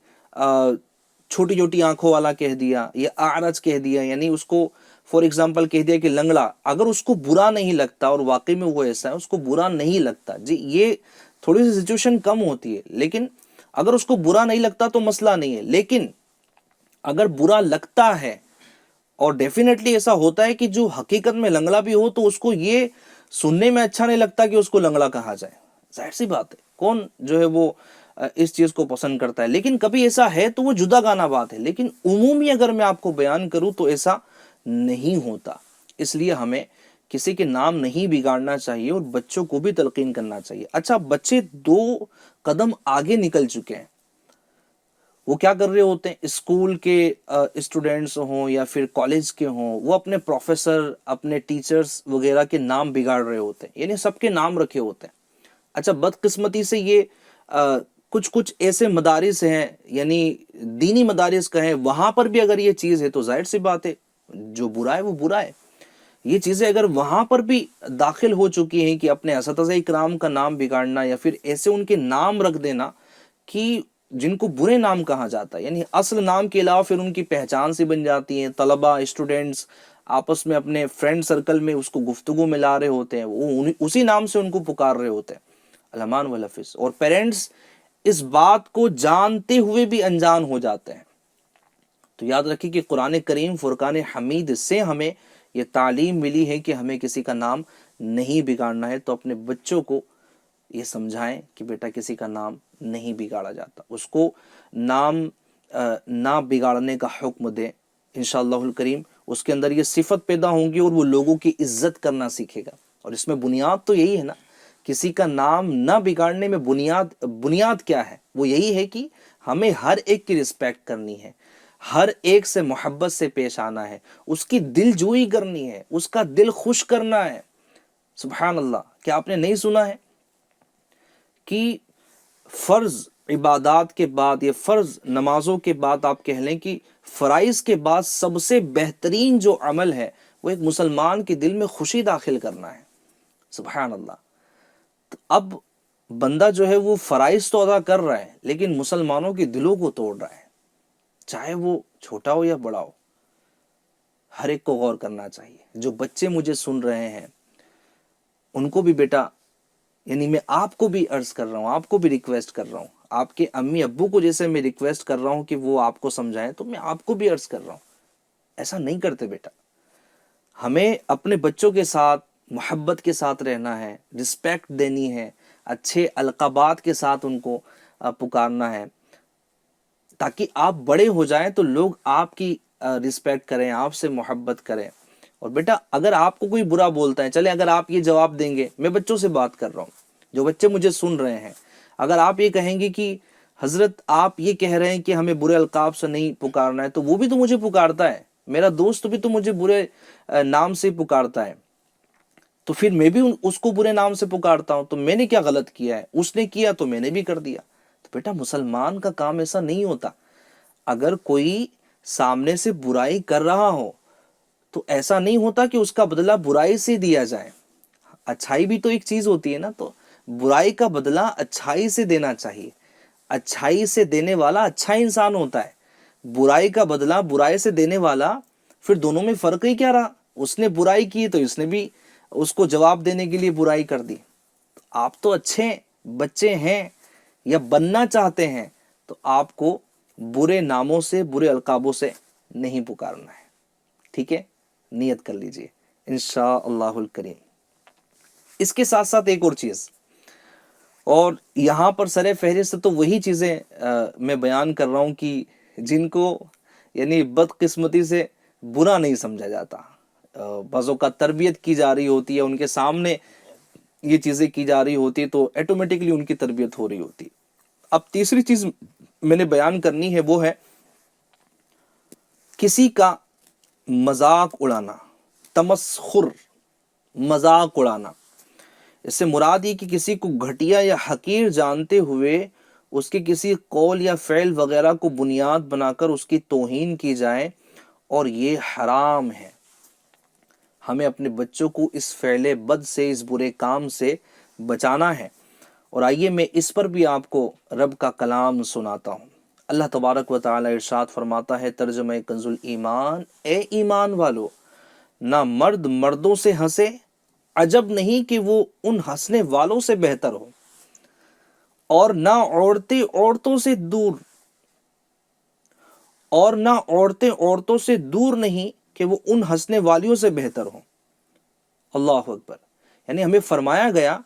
چھوٹی چھوٹی آنکھوں والا کہہ دیا، یا اعرج کہہ دیا، یعنی اس کو فار ایگزامپل کہہ دیا کہ لنگڑا. اگر اس کو برا نہیں لگتا اور واقعی میں وہ ایسا ہے، اس کو برا نہیں لگتا، جی یہ تھوڑی سی سچویشن کم ہوتی ہے، لیکن اگر اس کو برا نہیں لگتا تو مسئلہ نہیں ہے. لیکن اگر برا لگتا ہے، اور ڈیفینیٹلی ایسا ہوتا ہے کہ جو حقیقت میں لنگڑا بھی ہو تو اس کو یہ سننے میں اچھا نہیں لگتا کہ اس کو لنگڑا کہا جائے. ظاہر سی بات ہے، کون جو ہے وہ اس چیز کو پسند کرتا ہے. لیکن کبھی ایسا ہے تو وہ جدا گانا بات ہے، لیکن عمومی اگر میں آپ کو بیان کروں تو ایسا نہیں ہوتا. اس لیے ہمیں کسی کے نام نہیں بگاڑنا چاہیے اور بچوں کو بھی تلقین کرنا چاہیے. اچھا، بچے 2 قدم آگے نکل چکے ہیں، وہ کیا کر رہے ہوتے ہیں؟ اسکول کے اسٹوڈنٹس ہوں یا پھر کالج کے ہوں، وہ اپنے پروفیسر، اپنے ٹیچرز وغیرہ کے نام بگاڑ رہے ہوتے ہیں، یعنی سب کے نام رکھے ہوتے ہیں. اچھا، بدقسمتی سے یہ کچھ ایسے مدارس ہیں، یعنی دینی مدارس کہیں، وہاں پر بھی اگر یہ چیز ہے تو ظاہر سی بات ہے جو برا ہے وہ برا ہے. یہ چیزیں اگر وہاں پر بھی داخل ہو چکی ہیں کہ اپنے اساتذہ اکرام کا نام بگاڑنا یا پھر ایسے ان کے نام رکھ دینا کہ جن کو برے نام کہا جاتا ہے، یعنی اصل نام کے علاوہ پھر ان کی پہچان سی بن جاتی ہیں. طلبہ، اسٹوڈنٹس آپس میں اپنے فرینڈ سرکل میں اس کو گفتگو میں لا رہے ہوتے ہیں، وہ اسی نام سے ان کو پکار رہے ہوتے ہیں. الامان والحفظ. اور پیرنٹس اس بات کو جانتے ہوئے بھی انجان ہو جاتے ہیں. تو یاد رکھیں کہ قرآن کریم فرقان حمید سے ہمیں یہ تعلیم ملی ہے کہ ہمیں کسی کا نام نہیں بگاڑنا ہے. تو اپنے بچوں کو یہ سمجھائیں کہ بیٹا کسی کا نام نہیں بگاڑا جاتا، اس کو نام نہ بگاڑنے کا حکم دیں. انشاءاللہ الکریم اس کے اندر یہ صفت پیدا ہوں گی اور وہ لوگوں کی عزت کرنا سیکھے گا. اور اس میں بنیاد تو یہی ہے نا، کسی کا نام نہ بگاڑنے میں بنیاد کیا ہے؟ وہ یہی ہے کہ ہمیں ہر ایک کی رسپیکٹ کرنی ہے، ہر ایک سے محبت سے پیش آنا ہے، اس کی دل جوئی کرنی ہے، اس کا دل خوش کرنا ہے. سبحان اللہ. کیا آپ نے نہیں سنا ہے کہ فرض عبادات کے بعد یا فرض نمازوں کے بعد آپ کہہ لیں کہ فرائض کے بعد سب سے بہترین جو عمل ہے وہ ایک مسلمان کے دل میں خوشی داخل کرنا ہے. سبحان اللہ. تو اب بندہ جو ہے وہ فرائض تو ادا کر رہا ہے لیکن مسلمانوں کے دلوں کو توڑ رہا ہے، چاہے وہ چھوٹا ہو یا بڑا ہو. ہر ایک کو غور کرنا چاہیے. جو بچے مجھے سن رہے ہیں ان کو بھی بیٹا، یعنی میں آپ کو بھی عرض کر رہا ہوں، آپ کو بھی ریکویسٹ کر رہا ہوں، آپ کے امی ابو کو جیسے میں ریکویسٹ کر رہا ہوں کہ وہ آپ کو سمجھائیں، تو میں آپ کو بھی عرض کر رہا ہوں ایسا نہیں کرتے بیٹا. ہمیں اپنے بچوں کے ساتھ محبت کے ساتھ رہنا ہے، رسپیکٹ دینی ہے، اچھے القابات کے ساتھ ان کو پکارنا ہے، تاکہ آپ بڑے ہو جائیں تو لوگ آپ کی رسپیکٹ کریں، آپ سے محبت کریں. اور بیٹا اگر آپ کو کوئی برا بولتا ہے، چلے اگر آپ یہ جواب دیں گے، میں بچوں سے بات کر رہا ہوں، جو بچے مجھے سن رہے ہیں، اگر آپ یہ کہیں گے کہ حضرت آپ یہ کہہ رہے ہیں کہ ہمیں برے القاب سے نہیں پکارنا ہے، تو وہ بھی تو مجھے پکارتا ہے، میرا دوست بھی تو مجھے برے نام سے پکارتا ہے، تو پھر میں بھی اس کو برے نام سے پکارتا ہوں، تو میں نے کیا غلط کیا ہے؟ اس نے کیا تو میں نے بھی کر دیا. تو بیٹا مسلمان کا کام ایسا نہیں ہوتا. اگر کوئی سامنے سے برائی کر رہا ہو تو ایسا نہیں ہوتا کہ اس کا بدلہ برائی سے دیا جائے. اچھائی بھی تو ایک چیز ہوتی ہے نا، تو برائی کا بدلہ اچھائی سے دینا چاہیے. اچھائی سے دینے والا اچھا انسان ہوتا ہے، برائی کا بدلہ برائی سے دینے والا، پھر دونوں میں فرق ہی کیا رہا؟ اس نے برائی کی تو اس نے بھی اس کو جواب دینے کے لیے برائی کر دی. آپ تو اچھے بچے ہیں یا بننا چاہتے ہیں تو آپ کو برے ناموں سے، برے القابوں سے نہیں پکارنا ہے. ٹھیک ہے، نیت کر لیجئے. انشاءاللہ الکریم۔ اس کے ساتھ ساتھ ایک اور چیز، اور یہاں پر سر فہرست تو وہی چیزیں میں بیان کر رہا ہوں کہ جن کو یعنی بدقسمتی سے برا نہیں سمجھا جاتا، بعضوں کا تربیت کی جا رہی ہوتی ہے، ان کے سامنے یہ چیزیں کی جا رہی ہوتی ہے تو ایٹومیٹکلی ان کی تربیت ہو رہی ہوتی ہے۔ اب تیسری چیز میں نے بیان کرنی ہے وہ ہے کسی کا مذاق اڑانا، تمسخر، مذاق اڑانا۔ اس سے مراد یہ کہ کسی کو گھٹیا یا حقیر جانتے ہوئے اس کے کسی قول یا فعل وغیرہ کو بنیاد بنا کر اس کی توہین کی جائے، اور یہ حرام ہے۔ ہمیں اپنے بچوں کو اس فعل بد سے، اس برے کام سے بچانا ہے۔ اور آئیے میں اس پر بھی آپ کو رب کا کلام سناتا ہوں۔ اللہ تبارک و تعالی ارشاد فرماتا ہے، ترجمہ کنز الایمان، اے ایمان والو، نہ مرد مردوں سے ہنسے، عجب نہیں کہ وہ ان ہنسنے والوں سے بہتر ہو، اور نہ عورتیں عورتوں سے دور نہیں کہ وہ ان ہنسنے والیوں سے بہتر ہوں۔ اللہ اکبر۔ یعنی ہمیں فرمایا گیا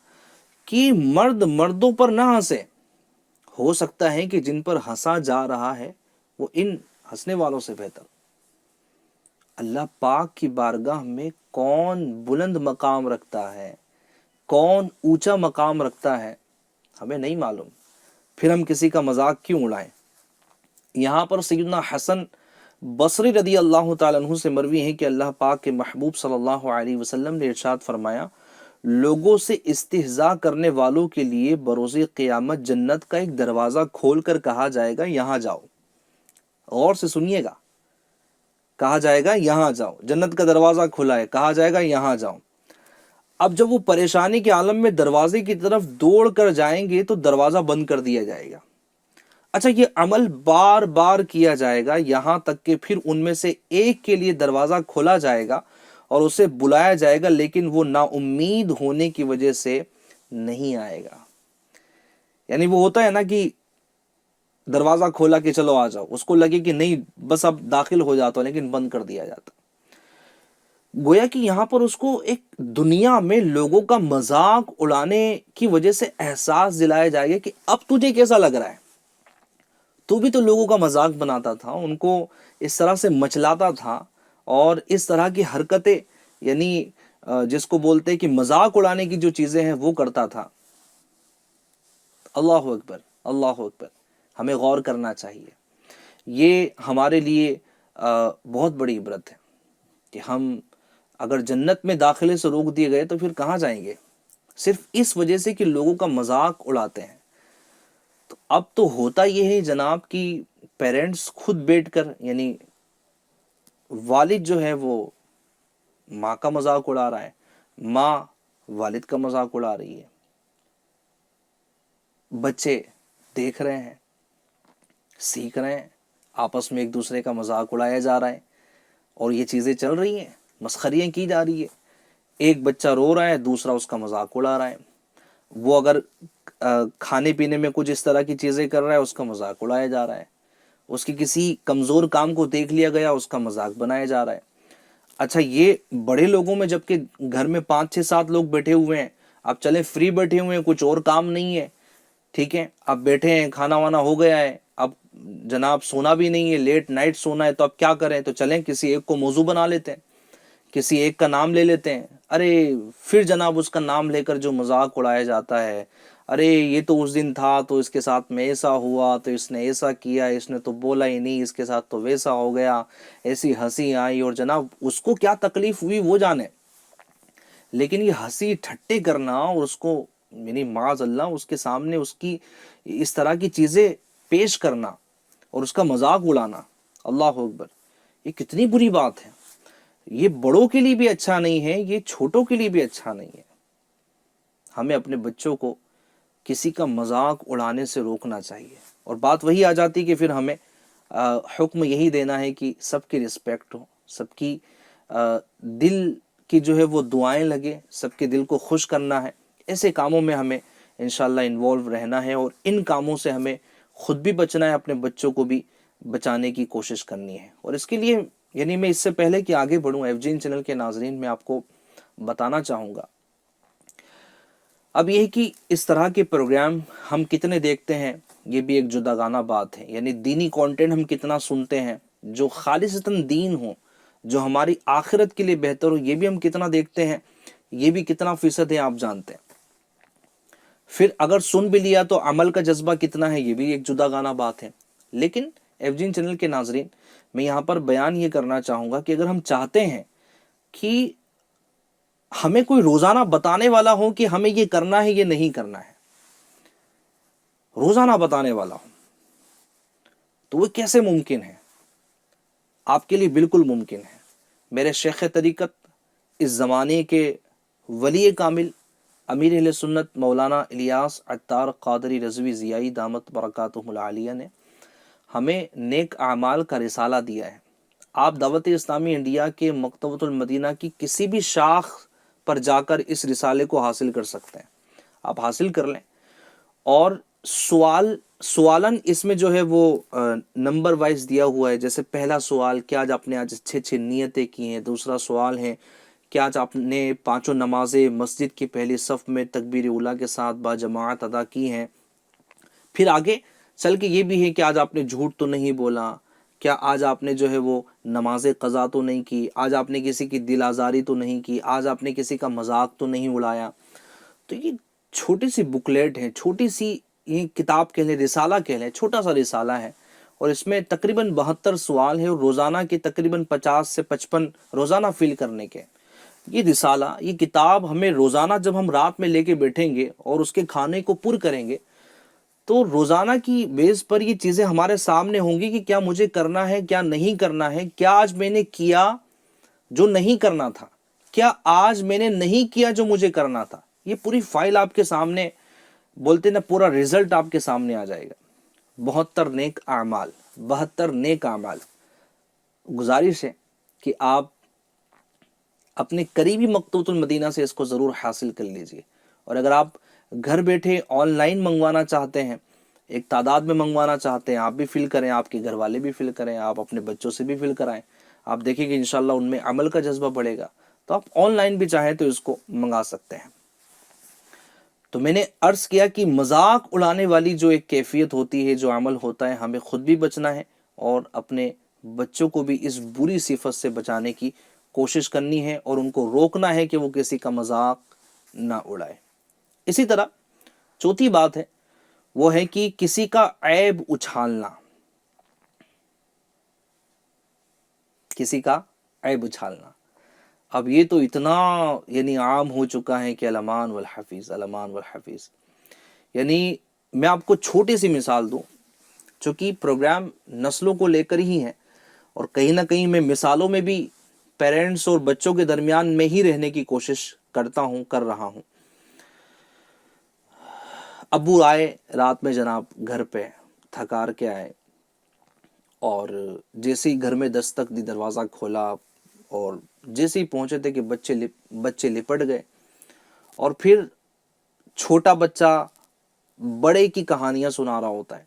کہ مرد مردوں پر نہ ہنسے، ہو سکتا ہے کہ جن پر ہنسا جا رہا ہے وہ ان ہنسنے والوں سے بہتر۔ اللہ پاک کی بارگاہ میں کون بلند مقام رکھتا ہے، کون اونچا مقام رکھتا ہے، ہمیں نہیں معلوم، پھر ہم کسی کا مذاق کیوں اڑائیں۔ یہاں پر سیدنا حسن بصری رضی اللہ تعالیٰ عنہ سے مروی ہے کہ اللہ پاک کے محبوب صلی اللہ علیہ وسلم نے ارشاد فرمایا، لوگوں سے استہزاء کرنے والوں کے لیے بروز قیامت جنت کا ایک دروازہ کھول کر کہا جائے گا یہاں جاؤ۔ غور سے سنیے گا، کہا جائے گا یہاں جاؤ، جنت کا دروازہ کھلا ہے، کہا جائے گا یہاں جاؤ۔ اب جب وہ پریشانی کے عالم میں دروازے کی طرف دوڑ کر جائیں گے تو دروازہ بند کر دیا جائے گا۔ اچھا، یہ عمل بار بار کیا جائے گا یہاں تک کہ پھر ان میں سے ایک کے لیے دروازہ کھولا جائے گا اور اسے بلایا جائے گا، لیکن وہ نا امید ہونے کی وجہ سے نہیں آئے گا۔ یعنی وہ ہوتا ہے نا کہ دروازہ کھولا کہ چلو آ جاؤ، اس کو لگے کہ نہیں بس اب داخل ہو جاتا، لیکن بند کر دیا جاتا۔ گویا کہ یہاں پر اس کو ایک دنیا میں لوگوں کا مذاق اڑانے کی وجہ سے احساس دلایا جائے گا کہ اب تجھے کیسا لگ رہا ہے، تو بھی تو لوگوں کا مذاق بناتا تھا، ان کو اس طرح سے مچلاتا تھا، اور اس طرح کی حرکتیں یعنی جس کو بولتے ہیں کہ مذاق اڑانے کی جو چیزیں ہیں وہ کرتا تھا۔ اللہ اکبر، اللہ اکبر۔ ہمیں غور کرنا چاہیے، یہ ہمارے لیے بہت بڑی عبرت ہے کہ ہم اگر جنت میں داخلے سے روک دیے گئے تو پھر کہاں جائیں گے، صرف اس وجہ سے کہ لوگوں کا مذاق اڑاتے ہیں۔ تو اب تو ہوتا یہ ہے جناب کہ پیرنٹس خود بیٹھ کر، یعنی والد جو ہے وہ ماں کا مذاق اڑا رہا ہے، ماں والد کا مذاق اڑا رہی ہے، بچے دیکھ رہے ہیں، سیکھ رہے ہیں، آپس میں ایک دوسرے کا مذاق اڑایا جا رہا ہے، اور یہ چیزیں چل رہی ہیں، مسخریاں کی جا رہی ہے۔ ایک بچہ رو رہا ہے، دوسرا اس کا مذاق اڑا رہا ہے، وہ اگر کھانے پینے میں کچھ اس طرح کی چیزیں کر رہا ہے، اس کا مذاق اڑایا جا رہا ہے، اس کی کسی کمزور کام کو دیکھ لیا گیا، اس کا مذاق بنایا جا رہا ہے۔ اچھا، یہ بڑے لوگوں میں، جبکہ گھر میں 5 6 7 لوگ بیٹھے ہوئے ہیں، اب چلیں فری بیٹھے ہوئے ہیں، کچھ اور کام نہیں ہے، ٹھیک ہے، اب بیٹھے ہیں، کھانا وانا ہو گیا ہے، اب جناب سونا بھی نہیں ہے، لیٹ نائٹ سونا ہے، تو اب کیا کریں، تو چلیں کسی ایک کو موضوع بنا لیتے ہیں، کسی ایک کا نام لے لیتے ہیں، ارے پھر جناب اس کا نام لے کر جو مذاق اڑایا جاتا ہے، ارے یہ تو اس دن تھا تو اس کے ساتھ میں ایسا ہوا، تو اس نے ایسا کیا، اس نے تو بولا ہی نہیں، اس کے ساتھ تو ویسا ہو گیا، ایسی ہنسی آئی، اور جناب اس کو کیا تکلیف ہوئی وہ جانے۔ لیکن یہ ہنسی ٹھٹے کرنا اور اس کو یعنی معاذ اللہ اس کے سامنے اس کی اس طرح کی چیزیں پیش کرنا اور اس کا مذاق اڑانا، اللہ اکبر، یہ کتنی بری بات ہے۔ یہ بڑوں کے لیے بھی اچھا نہیں ہے، یہ چھوٹوں کے لیے بھی اچھا نہیں ہے۔ ہمیں اپنے بچوں کو کسی کا مذاق اڑانے سے روکنا چاہیے، اور بات وہی آ جاتی کہ پھر ہمیں حکم یہی دینا ہے کہ سب کی رسپیکٹ ہو، سب کی دل کی جو ہے وہ دعائیں لگے، سب کے دل کو خوش کرنا ہے۔ ایسے کاموں میں ہمیں انشاءاللہ انوالو رہنا ہے، اور ان کاموں سے ہمیں خود بھی بچنا ہے، اپنے بچوں کو بھی بچانے کی کوشش کرنی ہے۔ اور اس کے لیے یعنی میں اس سے پہلے کہ آگے بڑھوں ایف جین چینل کے ناظرین، میں آپ کو بتانا چاہوں گا اب یہ کہ اس طرح کے پروگرام ہم کتنے دیکھتے ہیں یہ بھی ایک جداگانہ بات ہے. یعنی دینی کانٹینٹ ہم کتنا سنتے ہیں جو خالصتاً دین ہو، جو ہماری آخرت کے لیے بہتر ہو، یہ بھی ہم کتنا دیکھتے ہیں، یہ بھی کتنا فیصد ہے آپ جانتے ہیں. پھر اگر سن بھی لیا تو عمل کا جذبہ کتنا ہے، یہ بھی ایک جداگانہ بات ہے. لیکن ایف جین چینل کے ناظرین، میں یہاں پر بیان یہ کرنا چاہوں گا کہ اگر ہم چاہتے ہیں کہ ہمیں کوئی روزانہ بتانے والا ہو کہ ہمیں یہ کرنا ہے یہ نہیں کرنا ہے، روزانہ بتانے والا ہو، تو وہ کیسے ممکن ہے؟ آپ کے لیے بالکل ممکن ہے. میرے شیخ طریقت، اس زمانے کے ولی کامل، امیر اہل سنت مولانا الیاس عطار قادری رضوی ضیائی دامت برکاتہ العالیہ نے ہمیں نیک اعمال کا رسالہ دیا ہے. آپ دعوت اسلامی انڈیا کے مکتبۃ المدینہ کی کسی بھی شاخ پر جا کر اس رسالے کو حاصل کر سکتے ہیں. آپ حاصل کر لیں، اور سوالن اس میں جو ہے وہ نمبر وائز دیا ہوا ہے. جیسے پہلا سوال، کیا آپ نے آج اچھے نیتیں کی ہیں. دوسرا سوال ہے، کیا آپ نے 5 نمازیں مسجد کی پہلی صف میں تکبیر اولیٰ کے ساتھ باجماعت ادا کی ہیں. پھر آگے چل کے یہ بھی ہے کہ آج آپ نے جھوٹ تو نہیں بولا، کیا آج آپ نے جو ہے وہ نماز قضا تو نہیں کی، آج آپ نے کسی کی دل آزاری تو نہیں کی، آج آپ نے کسی کا مذاق تو نہیں اڑایا. تو یہ چھوٹی سی بکلیٹ ہے، چھوٹی سی یہ کتاب کہہ لیں، رسالہ کہہ لیں، چھوٹا سا رسالہ ہے، اور اس میں تقریباً 72 سوال ہے، اور روزانہ کے تقریباً 50 سے 55 روزانہ فل کرنے کے. یہ رسالہ، یہ کتاب ہمیں روزانہ جب ہم رات میں لے کے بیٹھیں گے اور اس کے کھانے کو پر کریں گے، تو روزانہ کی بیس پر یہ چیزیں ہمارے سامنے ہوں گی کہ کیا مجھے کرنا ہے، کیا نہیں کرنا ہے، کیا آج میں نے کیا جو نہیں کرنا تھا، کیا آج میں نے نہیں کیا جو مجھے کرنا تھا. یہ پوری فائل آپ کے سامنے، بولتے نا پورا رزلٹ آپ کے سامنے آ جائے گا. 72 نیک اعمال، 72 نیک اعمال. گزارش ہے کہ آپ اپنے قریبی مکتبۃ المدینہ سے اس کو ضرور حاصل کر لیجئے. اور اگر آپ گھر بیٹھے آن لائن منگوانا چاہتے ہیں، ایک تعداد میں منگوانا چاہتے ہیں، آپ بھی فل کریں، آپ کے گھر والے بھی فل کریں، آپ اپنے بچوں سے بھی فل کرائیں، آپ دیکھیں کہ انشاءاللہ ان میں عمل کا جذبہ بڑھے گا. تو آپ آن لائن بھی چاہیں تو اس کو منگا سکتے ہیں. تو میں نے عرض کیا کہ مذاق اڑانے والی جو ایک کیفیت ہوتی ہے، جو عمل ہوتا ہے، ہمیں خود بھی بچنا ہے اور اپنے بچوں کو بھی اس بری صفت سے بچانے کی کوشش کرنی ہے، اور ان کو روکنا ہے کہ وہ کسی کا مذاق نہ اڑائے. اسی طرح چوتھی بات ہے، وہ ہے کہ کسی کا عیب اچھالنا. کسی کا عیب اچھالنا اب یہ تو اتنا یعنی عام ہو چکا ہے کہ الامان والحفیظ، الامان والحفیظ. یعنی میں آپ کو چھوٹی سی مثال دوں، چونکہ پروگرام نسلوں کو لے کر ہی ہے، اور کہیں نہ کہیں میں مثالوں میں بھی پیرنٹس اور بچوں کے درمیان میں ہی رہنے کی کوشش کرتا ہوں، کر رہا ہوں. ابو آئے رات میں جناب گھر پہ، تھکار کے آئے، اور جیسے ہی گھر میں دستک دی، دروازہ کھولا، اور جیسے ہی پہنچے تھے کہ بچے لپٹ گئے. اور پھر چھوٹا بچہ بڑے کی کہانیاں سنا رہا ہوتا ہے.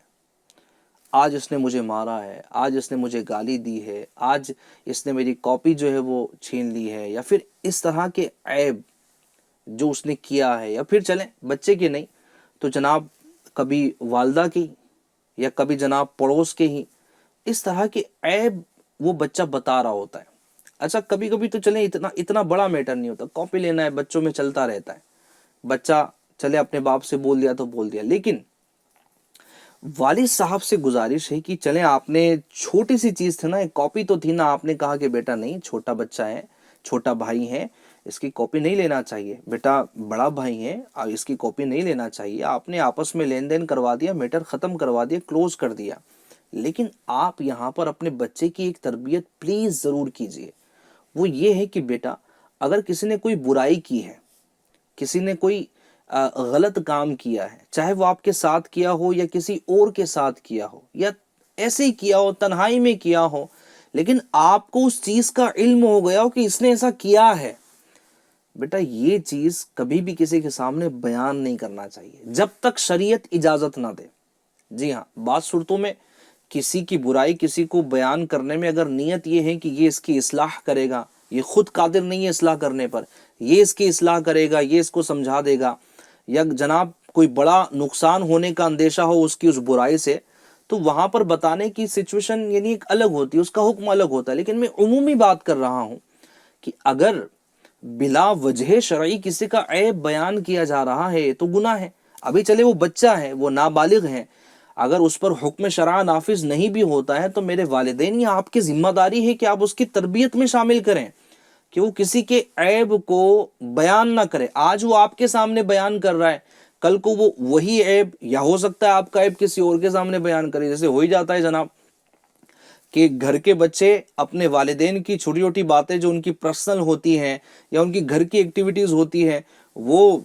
آج اس نے مجھے مارا ہے، آج اس نے مجھے گالی دی ہے، آج اس نے میری کاپی جو ہے وہ چھین لی ہے، یا پھر اس طرح کے عیب جو اس نے کیا ہے. یا پھر چلیں بچے کے نہیں تو جناب کبھی والدہ کی، یا کبھی جناب پڑوس کے ہی اس طرح کے عیب وہ بچہ بتا رہا ہوتا ہے. اچھا کبھی کبھی تو چلیں اتنا بڑا میٹر نہیں ہوتا، کاپی لینا ہے، بچوں میں چلتا رہتا ہے، بچہ چلے اپنے باپ سے بول دیا تو بول دیا. لیکن والد صاحب سے گزارش ہے کہ چلیں آپ نے چھوٹی سی چیز تھی نا، ایک کاپی تو تھی نا، آپ نے کہا کہ بیٹا نہیں، چھوٹا بچہ ہے، چھوٹا بھائی ہے، اس کی کاپی نہیں لینا چاہیے، بیٹا بڑا بھائی ہے، اس کی کاپی نہیں لینا چاہیے. آپ نے آپس میں لین دین کروا دیا، میٹر ختم کروا دیا، کلوز کر دیا. لیکن آپ یہاں پر اپنے بچے کی ایک تربیت پلیز ضرور کیجئے. وہ یہ ہے کہ بیٹا اگر کسی نے کوئی برائی کی ہے، کسی نے کوئی غلط کام کیا ہے، چاہے وہ آپ کے ساتھ کیا ہو یا کسی اور کے ساتھ کیا ہو، یا ایسے ہی کیا ہو، تنہائی میں کیا ہو، لیکن آپ کو اس چیز کا علم ہو گیا ہو کہ اس نے ایسا کیا ہے، بیٹا یہ چیز کبھی بھی کسی کے سامنے بیان نہیں کرنا چاہیے جب تک شریعت اجازت نہ دے. جی ہاں، بعض صورتوں میں کسی کی برائی کسی کو بیان کرنے میں اگر نیت یہ ہے کہ یہ اس کی اصلاح کرے گا، یہ خود قادر نہیں ہے اصلاح کرنے پر، یہ اس کی اصلاح کرے گا، یہ اس کو سمجھا دے گا، یا جناب کوئی بڑا نقصان ہونے کا اندیشہ ہو اس کی اس برائی سے، تو وہاں پر بتانے کی سچویشن یعنی ایک الگ ہوتی ہے، اس کا حکم الگ ہوتا ہے. لیکن میں عمومی بات کر رہا ہوں کہ اگر بلا وجہ شرعی کسی کا عیب بیان کیا جا رہا ہے تو گناہ ہے. ابھی چلے وہ بچہ ہے، وہ نابالغ ہے، اگر اس پر حکم شرع نافذ نہیں بھی ہوتا ہے تو میرے والدین یا آپ کی ذمہ داری ہے کہ آپ اس کی تربیت میں شامل کریں کہ وہ کسی کے عیب کو بیان نہ کرے. آج وہ آپ کے سامنے بیان کر رہا ہے، کل کو وہ وہی عیب، یا ہو سکتا ہے آپ کا عیب کسی اور کے سامنے بیان کرے. جیسے ہو ہی جاتا ہے جناب کہ گھر کے بچے اپنے والدین کی چھوٹی چھوٹی باتیں جو ان کی پرسنل ہوتی ہیں یا ان کی گھر کی ایکٹیویٹیز ہوتی ہیں وہ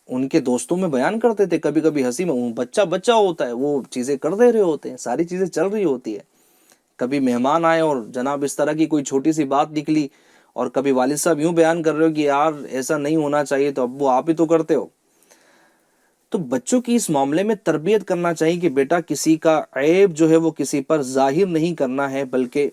ان کے دوستوں میں بیان کرتے تھے. کبھی کبھی ہنسی میں، بچہ بچہ ہوتا ہے، وہ چیزیں کر دے رہے ہوتے ہیں، ساری چیزیں چل رہی ہوتی ہے. کبھی مہمان آئے اور جناب اس طرح کی کوئی چھوٹی سی بات نکلی، اور کبھی والد صاحب یوں بیان کر رہے ہو کہ یار ایسا نہیں ہونا چاہیے، تو اب وہ آپ ہی تو کرتے ہو. تو بچوں کی اس معاملے میں تربیت کرنا چاہیے کہ بیٹا کسی کا عیب جو ہے وہ کسی پر ظاہر نہیں کرنا ہے، بلکہ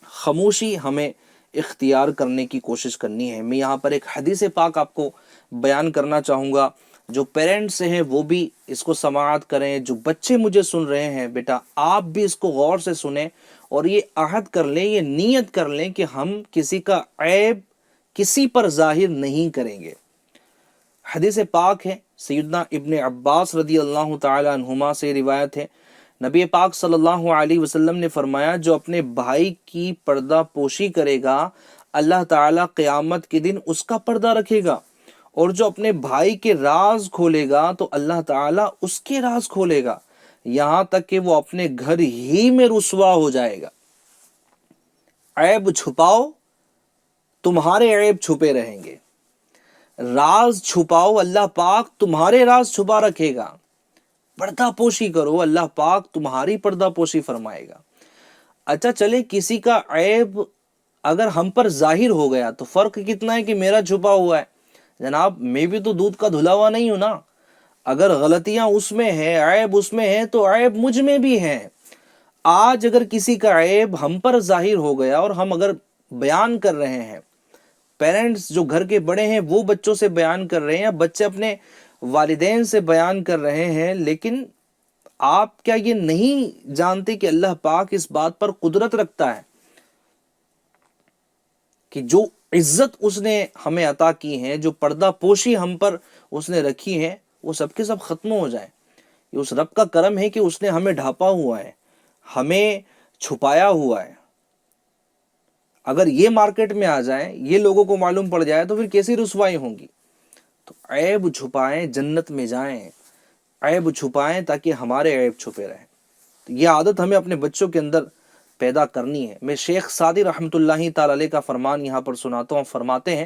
خاموشی ہمیں اختیار کرنے کی کوشش کرنی ہے. میں یہاں پر ایک حدیث پاک آپ کو بیان کرنا چاہوں گا، جو پیرنٹس ہیں وہ بھی اس کو سماعت کریں، جو بچے مجھے سن رہے ہیں بیٹا آپ بھی اس کو غور سے سنیں، اور یہ عہد کر لیں، یہ نیت کر لیں کہ ہم کسی کا عیب کسی پر ظاہر نہیں کریں گے. حدیث پاک ہے، سیدنا ابن عباس رضی اللہ تعالی عنہما سے روایت ہے، نبی پاک صلی اللہ علیہ وسلم نے فرمایا جو اپنے بھائی کی پردہ پوشی کرے گا اللہ تعالی قیامت کے دن اس کا پردہ رکھے گا، اور جو اپنے بھائی کے راز کھولے گا تو اللہ تعالی اس کے راز کھولے گا، یہاں تک کہ وہ اپنے گھر ہی میں رسوا ہو جائے گا. عیب چھپاؤ، تمہارے عیب چھپے رہیں گے. راز چھپاؤ، اللہ پاک تمہارے راز چھپا رکھے گا. پردہ پوشی کرو، اللہ پاک تمہاری پردہ پوشی فرمائے گا. اچھا چلے کسی کا عیب اگر ہم پر ظاہر ہو گیا تو فرق کتنا ہے کہ میرا چھپا ہوا ہے. جناب میں بھی تو دودھ کا دھلا ہوا نہیں ہوں نا. اگر غلطیاں اس میں ہیں، عیب اس میں ہے، تو عیب مجھ میں بھی ہے. آج اگر کسی کا عیب ہم پر ظاہر ہو گیا اور ہم اگر بیان کر رہے ہیں، پیرنٹس جو گھر کے بڑے ہیں وہ بچوں سے بیان کر رہے ہیں، یا بچے اپنے والدین سے بیان کر رہے ہیں، لیکن آپ کیا یہ نہیں جانتے کہ اللہ پاک اس بات پر قدرت رکھتا ہے کہ جو عزت اس نے ہمیں عطا کی ہے، جو پردہ پوشی ہم پر اس نے رکھی ہے، وہ سب کے سب ختم ہو جائیں. یہ اس رب کا کرم ہے کہ اس نے ہمیں ڈھانپا ہوا ہے، ہمیں چھپایا ہوا ہے. اگر یہ مارکیٹ میں آ جائیں، یہ لوگوں کو معلوم پڑ جائے تو پھر کیسی رسوائی ہوں گی. تو عیب چھپائیں جنت میں جائیں، عیب چھپائیں تاکہ ہمارے عیب چھپے رہیں. تو یہ عادت ہمیں اپنے بچوں کے اندر پیدا کرنی ہے. میں شیخ سعدی رحمۃ اللہ تعالی علیہ کا فرمان یہاں پر سناتا ہوں. فرماتے ہیں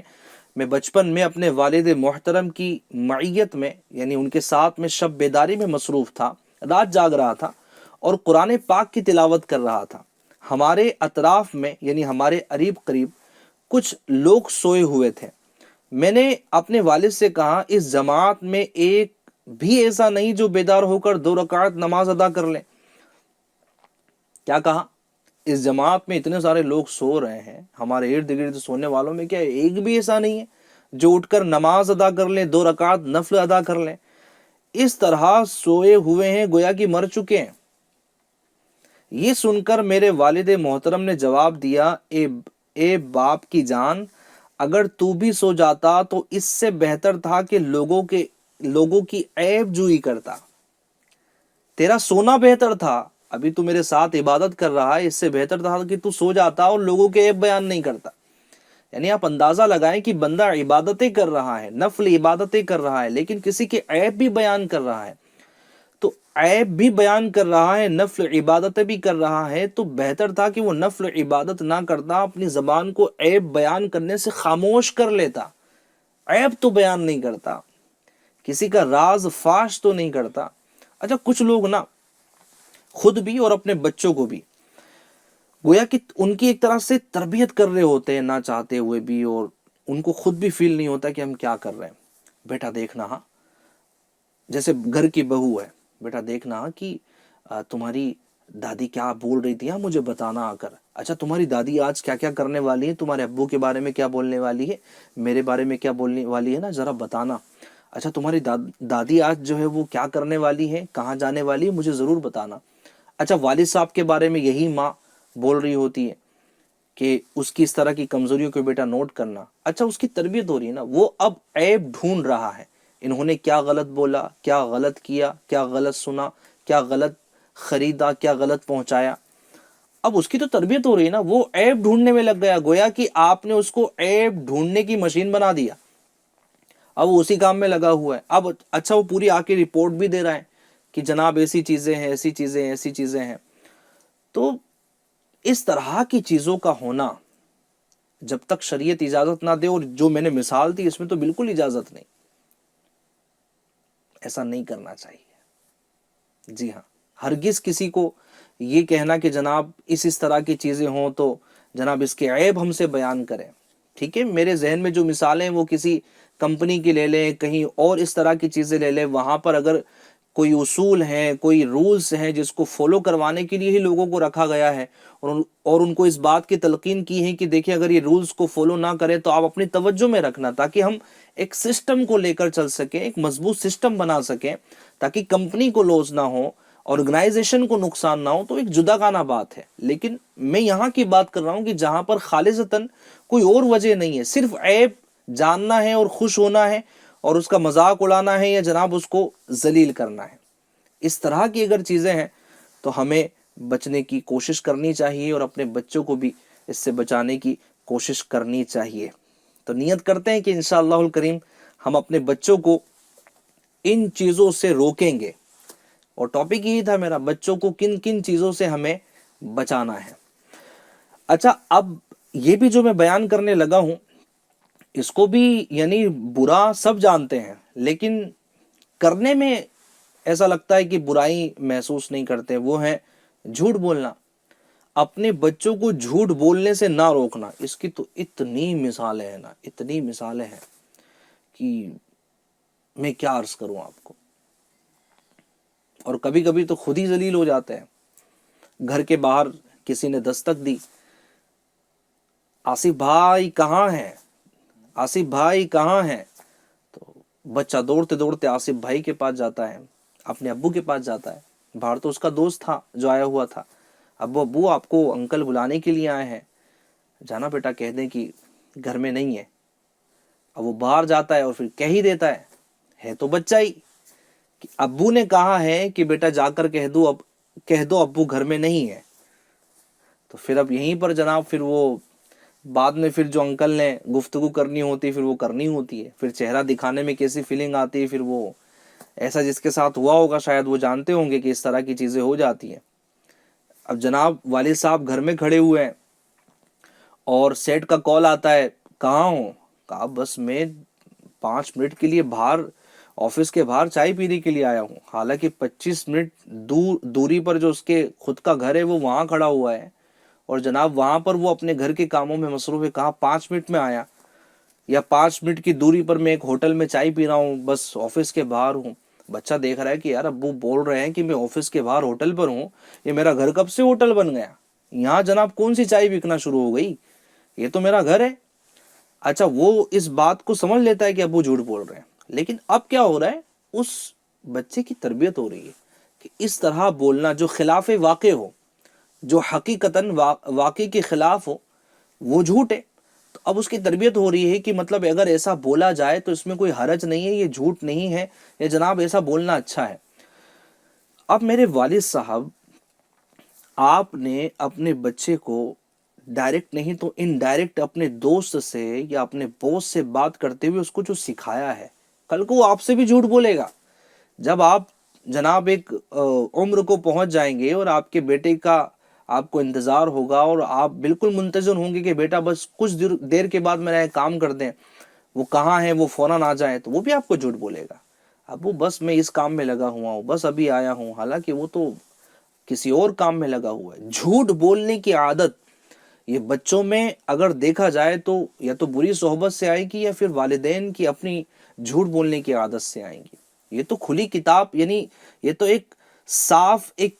میں بچپن میں اپنے والد محترم کی معیت میں، یعنی ان کے ساتھ میں شب بیداری میں مصروف تھا، رات جاگ رہا تھا اور قرآن پاک کی تلاوت کر رہا تھا. ہمارے اطراف میں یعنی ہمارے قریب قریب کچھ لوگ سوئے ہوئے تھے. میں نے اپنے والد سے کہا اس جماعت میں ایک بھی ایسا نہیں جو بیدار ہو کر 2 رکعت نماز ادا کر لیں. کیا کہا؟ اس جماعت میں اتنے سارے لوگ سو رہے ہیں، ہمارے ارد گرد سونے والوں میں کیا ایک بھی ایسا نہیں ہے جو اٹھ کر نماز ادا کر لیں، 2 رکعت نفل ادا کر لیں. اس طرح سوئے ہوئے ہیں گویا کہ مر چکے ہیں. یہ سن کر میرے والد محترم نے جواب دیا اے باپ کی جان، اگر تو بھی سو جاتا تو اس سے بہتر تھا کہ لوگوں کی عیب جوئی کرتا. تیرا سونا بہتر تھا، ابھی تو میرے ساتھ عبادت کر رہا ہے، اس سے بہتر تھا کہ تو سو جاتا اور لوگوں کے عیب بیان نہیں کرتا. یعنی آپ اندازہ لگائیں کہ بندہ عبادتیں کر رہا ہے، نفل عبادتیں کر رہا ہے، لیکن کسی کے عیب بھی بیان کر رہا ہے. تو عیب بھی بیان کر رہا ہے، نفل عبادتیں بھی کر رہا ہے، تو بہتر تھا کہ وہ نفل عبادت نہ کرتا، اپنی زبان کو عیب بیان کرنے سے خاموش کر لیتا. عیب تو بیان نہیں کرتا، کسی کا راز فاش تو نہیں کرتا. اچھا کچھ لوگ نا خود بھی اور اپنے بچوں کو بھی گویا کہ ان کی ایک طرح سے تربیت کر رہے ہوتے ہیں نہ چاہتے ہوئے بھی، اور ان کو خود بھی فیل نہیں ہوتا کہ ہم کیا کر رہے ہیں. بیٹا دیکھنا ہاں، جیسے گھر کی بہو ہے، بیٹا دیکھنا کہ تمہاری دادی کیا بول رہی تھی مجھے بتانا آ کر. اچھا تمہاری دادی آج کیا کیا کرنے والی ہے, تمہارے ابو کے بارے میں کیا بولنے والی ہے, میرے بارے میں کیا بولنے والی ہے نا, ذرا بتانا. اچھا تمہاری دادی آج جو ہے وہ کیا کرنے والی ہے, کہاں جانے والی ہے, مجھے ضرور بتانا. اچھا والد صاحب کے بارے میں یہی ماں بول رہی ہوتی ہے کہ اس کی اس طرح کی کمزوریوں کو بیٹا نوٹ کرنا. اچھا اس کی تربیت ہو رہی ہے نا, وہ اب عیب ڈھونڈ رہا ہے, انہوں نے کیا غلط بولا, کیا غلط کیا, کیا غلط سنا, کیا غلط خریدا, کیا غلط پہنچایا. اب اس کی تو تربیت ہو رہی ہے نا, وہ عیب ڈھونڈنے میں لگ گیا, گویا کہ آپ نے اس کو عیب ڈھونڈنے کی مشین بنا دیا. اب وہ اسی کام میں لگا ہوا ہے. اب اچھا وہ پوری آ کے رپورٹ بھی دے رہا ہے کہ جناب ایسی چیزیں ہیں, ایسی چیزیں ہیں, ایسی چیزیں ہیں. تو اس طرح کی چیزوں کا ہونا جب تک شریعت اجازت نہ دے, اور جو میں نے مثال دی اس میں تو بالکل اجازت نہیں, ایسا نہیں کرنا چاہیے. جی ہاں, ہرگز کسی کو یہ کہنا کہ جناب اس طرح کی چیزیں ہوں تو جناب اس کے عیب ہم سے بیان کریں. ٹھیک ہے, میرے ذہن میں جو مثالیں وہ کسی کمپنی کی لے لیں, کہیں اور اس طرح کی چیزیں لے لیں, وہاں پر اگر کوئی اصول ہیں, کوئی رولز ہیں جس کو فالو کروانے کے لیے ہی لوگوں کو رکھا گیا ہے, اور ان کو اس بات کی تلقین کی ہے کہ دیکھیں اگر یہ رولز کو فالو نہ کریں تو آپ اپنی توجہ میں رکھنا, تاکہ ہم ایک سسٹم کو لے کر چل سکیں, ایک مضبوط سسٹم بنا سکیں, تاکہ کمپنی کو لوس نہ ہو, آرگنائزیشن کو نقصان نہ ہو, تو ایک جدا گانا بات ہے. لیکن میں یہاں کی بات کر رہا ہوں کہ جہاں پر خالصتاً کوئی اور وجہ نہیں ہے, صرف عیب جاننا ہے اور خوش ہونا ہے اور اس کا مذاق اڑانا ہے, یا جناب اس کو ذلیل کرنا ہے. اس طرح کی اگر چیزیں ہیں تو ہمیں بچنے کی کوشش کرنی چاہیے, اور اپنے بچوں کو بھی اس سے بچانے کی کوشش کرنی چاہیے. تو نیت کرتے ہیں کہ انشاءاللہ الکریم ہم اپنے بچوں کو ان چیزوں سے روکیں گے. اور ٹاپک یہی تھا میرا, بچوں کو کن کن چیزوں سے ہمیں بچانا ہے. اچھا اب یہ بھی جو میں بیان کرنے لگا ہوں اس کو بھی یعنی برا سب جانتے ہیں, لیکن کرنے میں ایسا لگتا ہے کہ برائی محسوس نہیں کرتے, وہ ہے جھوٹ بولنا. اپنے بچوں کو جھوٹ بولنے سے نہ روکنا, اس کی تو اتنی مثالیں ہیں نا, اتنی مثالیں ہیں کہ میں کیا عرض کروں آپ کو. اور کبھی کبھی تو خود ہی ذلیل ہو جاتے ہیں. گھر کے باہر کسی نے دستک دی, آصف بھائی کہاں ہیں, آصف بھائی کہاں ہیں, تو بچہ دوڑتے دوڑتے آصف بھائی کے پاس جاتا ہے, اپنے ابو کے پاس جاتا ہے. باہر تو اس کا دوست تھا جو آیا ہوا تھا. ابو آپ کو انکل بلانے کے لیے آئے ہیں, جانا بیٹا کہہ دیں کہ گھر میں نہیں ہے. اب وہ باہر جاتا ہے اور پھر کہہ ہی دیتا ہے تو بچہ ہی, کہ ابو نے کہا ہے کہ بیٹا جا کر کہہ دو ابو گھر میں نہیں ہے. تو پھر اب یہیں پر جناب پھر وہ بعد میں پھر جو انکل نے گفتگو کرنی ہوتی ہے پھر وہ کرنی ہوتی ہے. پھر چہرہ دکھانے میں کیسی فیلنگ آتی ہے, پھر وہ ایسا جس کے ساتھ ہوا ہوگا شاید وہ جانتے ہوں گے کہ اس طرح کی چیزیں ہو جاتی ہیں. اب جناب والد صاحب گھر میں کھڑے ہوئے ہیں اور سیٹ کا کال آتا ہے, کہاں ہوں, کہا بس میں 5 منٹ کے لیے باہر آفس کے باہر چائے پینے کے لیے آیا ہوں. حالانکہ 25 منٹ دوری پر جو اس کے خود کا گھر ہے وہ وہاں کھڑا ہوا ہے, اور جناب وہاں پر وہ اپنے گھر کے کاموں میں مصروف ہے. کہا 5 منٹ میں آیا, یا 5 منٹ کی دوری پر میں ایک ہوٹل میں چائے پی رہا ہوں, بس آفس کے باہر ہوں. بچہ دیکھ رہا ہے کہ یار ابو بول رہے ہیں کہ میں آفس کے باہر ہوٹل پر ہوں, یہ میرا گھر کب سے ہوٹل بن گیا, یہاں جناب کون سی چائے بکنا شروع ہو گئی, یہ تو میرا گھر ہے. اچھا وہ اس بات کو سمجھ لیتا ہے کہ ابو جھوٹ بول رہے ہیں, لیکن اب کیا ہو رہا ہے, اس بچے کی تربیت ہو رہی ہے کہ اس طرح بولنا جو خلاف واقع ہو, جو حقیقتاً واقع کے خلاف ہو, وہ جھوٹ ہے. تو اب اس کی تربیت ہو رہی ہے کہ مطلب اگر ایسا بولا جائے تو اس میں کوئی حرج نہیں ہے, یہ جھوٹ نہیں ہے, یا جناب ایسا بولنا اچھا ہے. اب میرے والد صاحب, آپ نے اپنے بچے کو ڈائریکٹ نہیں تو انڈائریکٹ اپنے دوست سے یا اپنے باس سے بات کرتے ہوئے اس کو جو سکھایا ہے, کل کو وہ آپ سے بھی جھوٹ بولے گا. جب آپ جناب ایک عمر کو پہنچ جائیں گے اور آپ کے بیٹے کا آپ کو انتظار ہوگا, اور آپ بالکل منتظر ہوں گے کہ بیٹا بس کچھ دیر کے بعد میرا ایک کام کر دیں, وہ کہاں ہے, وہ فوراً آ جائیں, تو وہ بھی آپ کو جھوٹ بولے گا, ابو بس میں اس کام میں لگا ہوا ہوں, بس ابھی آیا ہوں, حالانکہ وہ تو کسی اور کام میں لگا ہوا ہے. جھوٹ بولنے کی عادت یہ بچوں میں اگر دیکھا جائے تو یا تو بری صحبت سے آئے گی, یا پھر والدین کی اپنی جھوٹ بولنے کی عادت سے آئیں گی. یہ تو کھلی کتاب, یعنی یہ تو ایک صاف ایک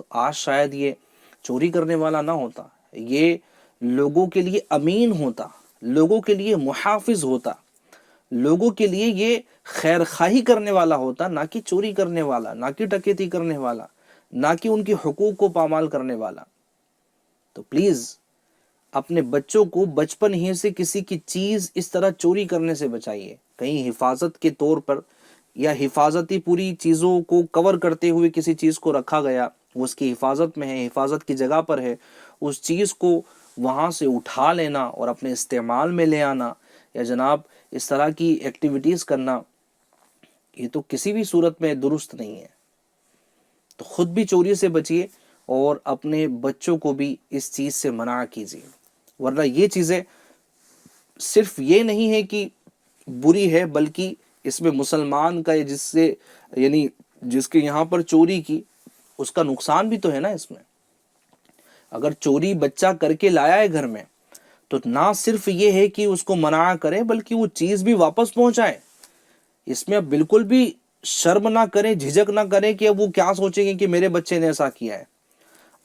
تو آج شاید یہ چوری کرنے والا نہ ہوتا، یہ لوگوں کے لیے امین ہوتا، لوگوں کے لیے محافظ ہوتا، لوگوں کے لیے یہ خیر خواہی کرنے والا ہوتا، نہ کہ چوری کرنے والا، نہ کہ ڈکیتی کرنے والا، نہ کہ ان کے حقوق کو پامال کرنے والا۔ تو پلیز اپنے بچوں کو بچپن ہی سے کسی کی چیز اس طرح چوری کرنے سے بچائیے۔ کہیں حفاظت کے طور پر یا حفاظتی پوری چیزوں کو کور کرتے ہوئے کسی چیز کو رکھا گیا، وہ اس کی حفاظت میں ہے، حفاظت کی جگہ پر ہے، اس چیز کو وہاں سے اٹھا لینا اور اپنے استعمال میں لے آنا، یا جناب اس طرح کی ایکٹیویٹیز کرنا، یہ تو کسی بھی صورت میں درست نہیں ہے۔ تو خود بھی چوری سے بچیے اور اپنے بچوں کو بھی اس چیز سے منع کیجیے، ورنہ یہ چیزیں صرف یہ نہیں ہے کہ بری ہے، بلکہ اس میں مسلمان کا جس سے یعنی جس کے یہاں پر چوری کی اس کا نقصان بھی تو ہے نا۔ اس میں اگر چوری بچہ کر کے لایا ہے گھر میں تو نہ صرف یہ ہے کہ اس کو منع کرے بلکہ وہ چیز بھی واپس پہنچائے۔ اس میں اب بالکل بھی شرم نہ کریں، جھجک نہ کریں کہ اب وہ کیا سوچیں گے کہ میرے بچے نے ایسا کیا ہے۔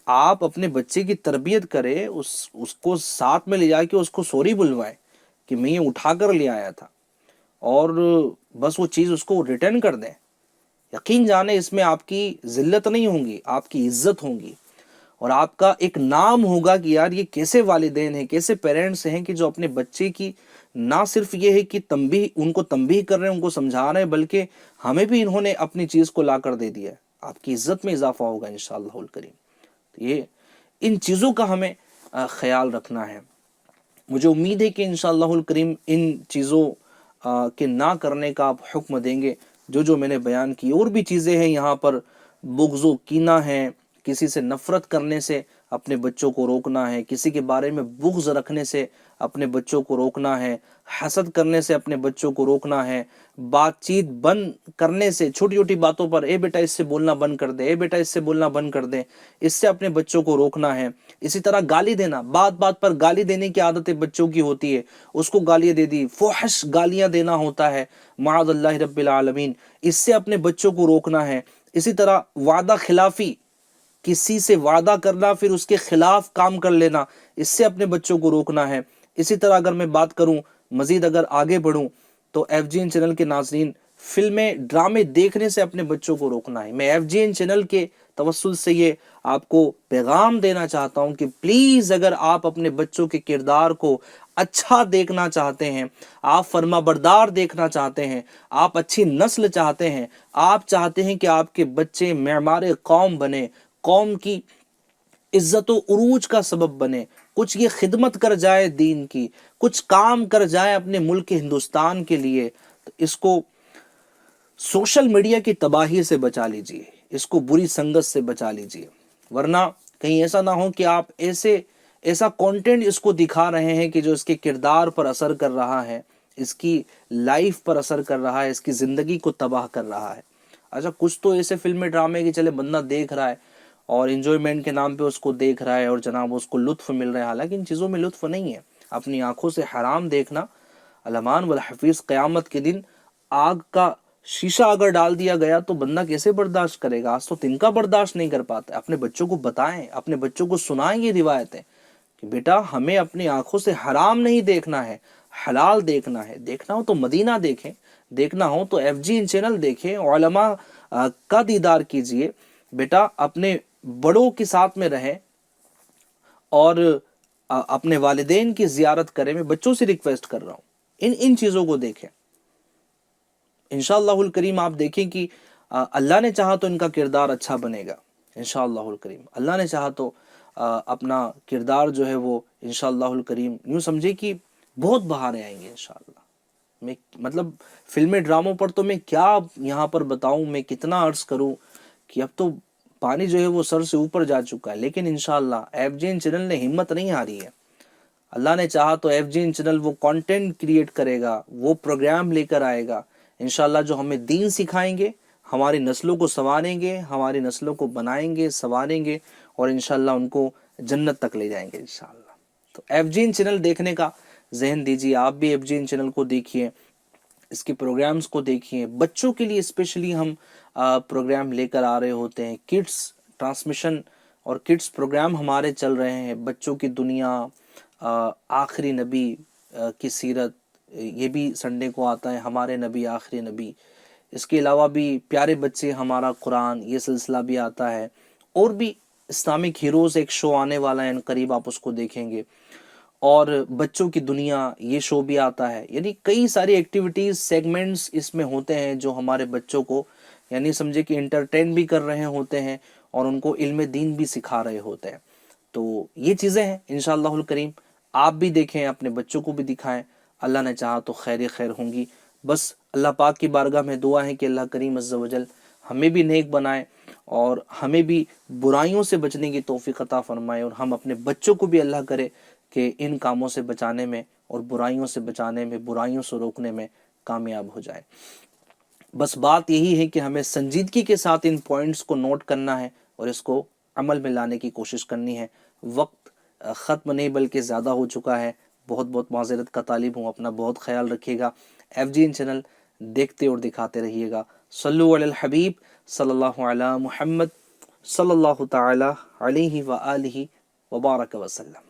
آپ اپنے بچے کی تربیت کریں، اس کو ساتھ میں لے جا کے اس کو سوری بلوائیں کہ میں یہ اٹھا کر لے آیا تھا، اور بس وہ چیز اس کو ریٹرن کر دیں۔ یقین جانے اس میں آپ کی ذلت نہیں ہوں گی، آپ کی عزت ہوں گی، اور آپ کا ایک نام ہوگا کہ یار یہ کیسے والدین ہیں، کیسے پیرنٹس ہیں کہ جو اپنے بچے کی نہ صرف یہ ہے کہ ان کو تنبیہ کر رہے ہیں، ان کو سمجھا رہے ہیں، بلکہ ہمیں بھی انہوں نے اپنی چیز کو لا کر دے دیا ہے۔ آپ کی عزت میں اضافہ ہوگا انشاءاللہ الکریم۔ یہ ان چیزوں کا ہمیں خیال رکھنا ہے۔ مجھے امید ہے کہ انشاءاللہ الکریم ان چیزوں کے نہ کرنے کا آپ حکم دیں گے، جو میں نے بیان کی۔ اور بھی چیزیں ہیں یہاں پر، بغض و کینہ ہے، کسی سے نفرت کرنے سے اپنے بچوں کو روکنا ہے، کسی کے بارے میں بغض رکھنے سے اپنے بچوں کو روکنا ہے، حسد کرنے سے اپنے بچوں کو روکنا ہے، بات چیت بند کرنے سے، چھوٹی چھوٹی باتوں پر اے بیٹا اس سے بولنا بند کر دے، اے بیٹا اس سے بولنا بند کر دے، اس سے اپنے بچوں کو روکنا ہے۔ اسی طرح گالی دینا، بات بات پر گالی دینے کی عادت بچوں کی ہوتی ہے، اس کو گالیاں دے دی، فحش گالیاں دینا ہوتا ہے، معاذ اللہ رب العالمین، اس سے اپنے بچوں کو روکنا ہے۔ اسی طرح وعدہ خلافی، کسی سے وعدہ کرنا پھر اس کے خلاف کام کر لینا، اس سے اپنے بچوں کو روکنا ہے۔ اسی طرح اگر میں بات کروں، مزید اگر آگے بڑھوں تو ایف جی این چینل کے ناظرین، فلمیں ڈرامے دیکھنے سے اپنے بچوں کو روکنا ہے۔ میں ایف جی این چینل کے توسل سے یہ آپ کو پیغام دینا چاہتا ہوں کہ پلیز اگر آپ اپنے بچوں کے کردار کو اچھا دیکھنا چاہتے ہیں، آپ فرما بردار دیکھنا چاہتے ہیں، آپ اچھی نسل چاہتے ہیں، آپ چاہتے ہیں کہ آپ کے بچے معمار قوم بنے، قوم کی عزت و عروج کا سبب بنے، کچھ یہ خدمت کر جائے دین کی، کچھ کام کر جائے اپنے ملک ہندوستان کے لیے، تو اس کو سوشل میڈیا کی تباہی سے بچا لیجئے، اس کو بری سنگت سے بچا لیجئے، ورنہ کہیں ایسا نہ ہو کہ آپ ایسا کنٹینٹ اس کو دکھا رہے ہیں کہ جو اس کے کردار پر اثر کر رہا ہے، اس کی لائف پر اثر کر رہا ہے، اس کی زندگی کو تباہ کر رہا ہے۔ اچھا کچھ تو ایسے فلمیں ڈرامے کہ چلے بندہ دیکھ رہا ہے اور انجوائمنٹ کے نام پہ اس کو دیکھ رہا ہے اور جناب اس کو لطف مل رہا ہے، حالانکہ ان چیزوں میں لطف نہیں ہے۔ اپنی آنکھوں سے حرام دیکھنا، علمان والحفیظ قیامت کے دن آگ کا شیشہ اگر ڈال دیا گیا تو بندہ کیسے برداشت کرے گا؟ آج تو تنکا برداشت نہیں کر پاتا۔ اپنے بچوں کو بتائیں، اپنے بچوں کو سنائیں یہ روایتیں کہ بیٹا ہمیں اپنی آنکھوں سے حرام نہیں دیکھنا ہے، حلال دیکھنا ہے۔ دیکھنا ہو تو مدینہ دیکھیں، دیکھنا ہو تو ایف جی این چینل دیکھیں، علماء کا دیدار کیجئے۔ بیٹا اپنے بڑوں کے ساتھ میں رہیں اور اپنے والدین کی زیارت کریں۔ میں بچوں سے ریکویسٹ کر رہا ہوں ان چیزوں کو دیکھیں۔ انشاءاللہ الکریم آپ دیکھیں کہ اللہ نے چاہا تو ان کا کردار اچھا بنے گا، انشاءاللہ الکریم اللہ نے چاہا تو اپنا کردار جو ہے وہ انشاءاللہ الکریم یوں سمجھے کہ بہت بہاریں آئیں گے انشاءاللہ۔ میں مطلب فلمیں ڈراموں پر تو میں کیا یہاں پر بتاؤں، میں کتنا عرض کروں کہ اب تو پانی جو ہے وہ سر سے اوپر جا چکا ہے، لیکن انشاءاللہ ایف جی این چینل نے ہمت نہیں ہاری ہے۔ اللہ نے چاہا تو ایف جی این چینل وہ کانٹینٹ کریٹ کرے گا، وہ پروگرام لے کر آئے گا انشاءاللہ جو ہمیں دین سکھائیں گے، ہماری نسلوں کو سنواریں گے، ہماری نسلوں کو بنائیں گے، سنواریں گے، اور انشاءاللہ ان کو جنت تک لے جائیں گے انشاءاللہ۔ تو ایف جی این چینل دیکھنے کا ذہن دیجیے، آپ بھی ایف جی این چینل کو دیکھیے، اس کے پروگرامز کو دیکھیے۔ بچوں کے لیے اسپیشلی ہم پروگرام لے کر آ رہے ہوتے ہیں، کڈس ٹرانسمیشن اور کڈس پروگرام ہمارے چل رہے ہیں، بچوں کی دنیا، آخری نبی کی سیرت، یہ بھی سنڈے کو آتا ہے، ہمارے نبی آخری نبی. اس کے علاوہ بھی پیارے بچے ہمارا قرآن، یہ سلسلہ بھی آتا ہے. اور بھی اسلامک ہیروز ایک شو آنے والا ہے، ان قریب آپ اس کو دیکھیں گے. اور بچوں کی دنیا یہ شو بھی آتا ہے. یعنی کئی ساری ایکٹیویٹیز، سیگمنٹس اس میں ہوتے ہیں جو ہمارے بچوں کو یعنی سمجھے کہ انٹرٹین بھی کر رہے ہوتے ہیں اور ان کو علم دین بھی سکھا رہے ہوتے ہیں. تو یہ چیزیں ہیں انشاءاللہ الکریم. آپ بھی دیکھیں، اپنے بچوں کو بھی دکھائیں، اللہ نے چاہا تو خیر خیر ہوں گی. بس اللہ پاک کی بارگاہ میں دعا ہے کہ اللہ کریم عز و جل ہمیں بھی نیک بنائے اور ہمیں بھی برائیوں سے بچنے کی توفیق عطا فرمائے، اور ہم اپنے بچوں کو بھی اللہ کرے کہ ان کاموں سے بچانے میں اور برائیوں سے بچانے میں، برائیوں سے روکنے میں کامیاب ہو جائے. بس بات یہی ہے کہ ہمیں سنجیدگی کے ساتھ ان پوائنٹس کو نوٹ کرنا ہے اور اس کو عمل میں لانے کی کوشش کرنی ہے. وقت ختم نہیں بلکہ زیادہ ہو چکا ہے. بہت بہت معذرت کا طالب ہوں. اپنا بہت خیال رکھیے گا. ایف جی این چینل دیکھتے اور دکھاتے رہیے گا. صلو علی الحبیب صلی اللہ علی محمد صلی اللہ تعالی علیہ وآلہ وبارک وسلم.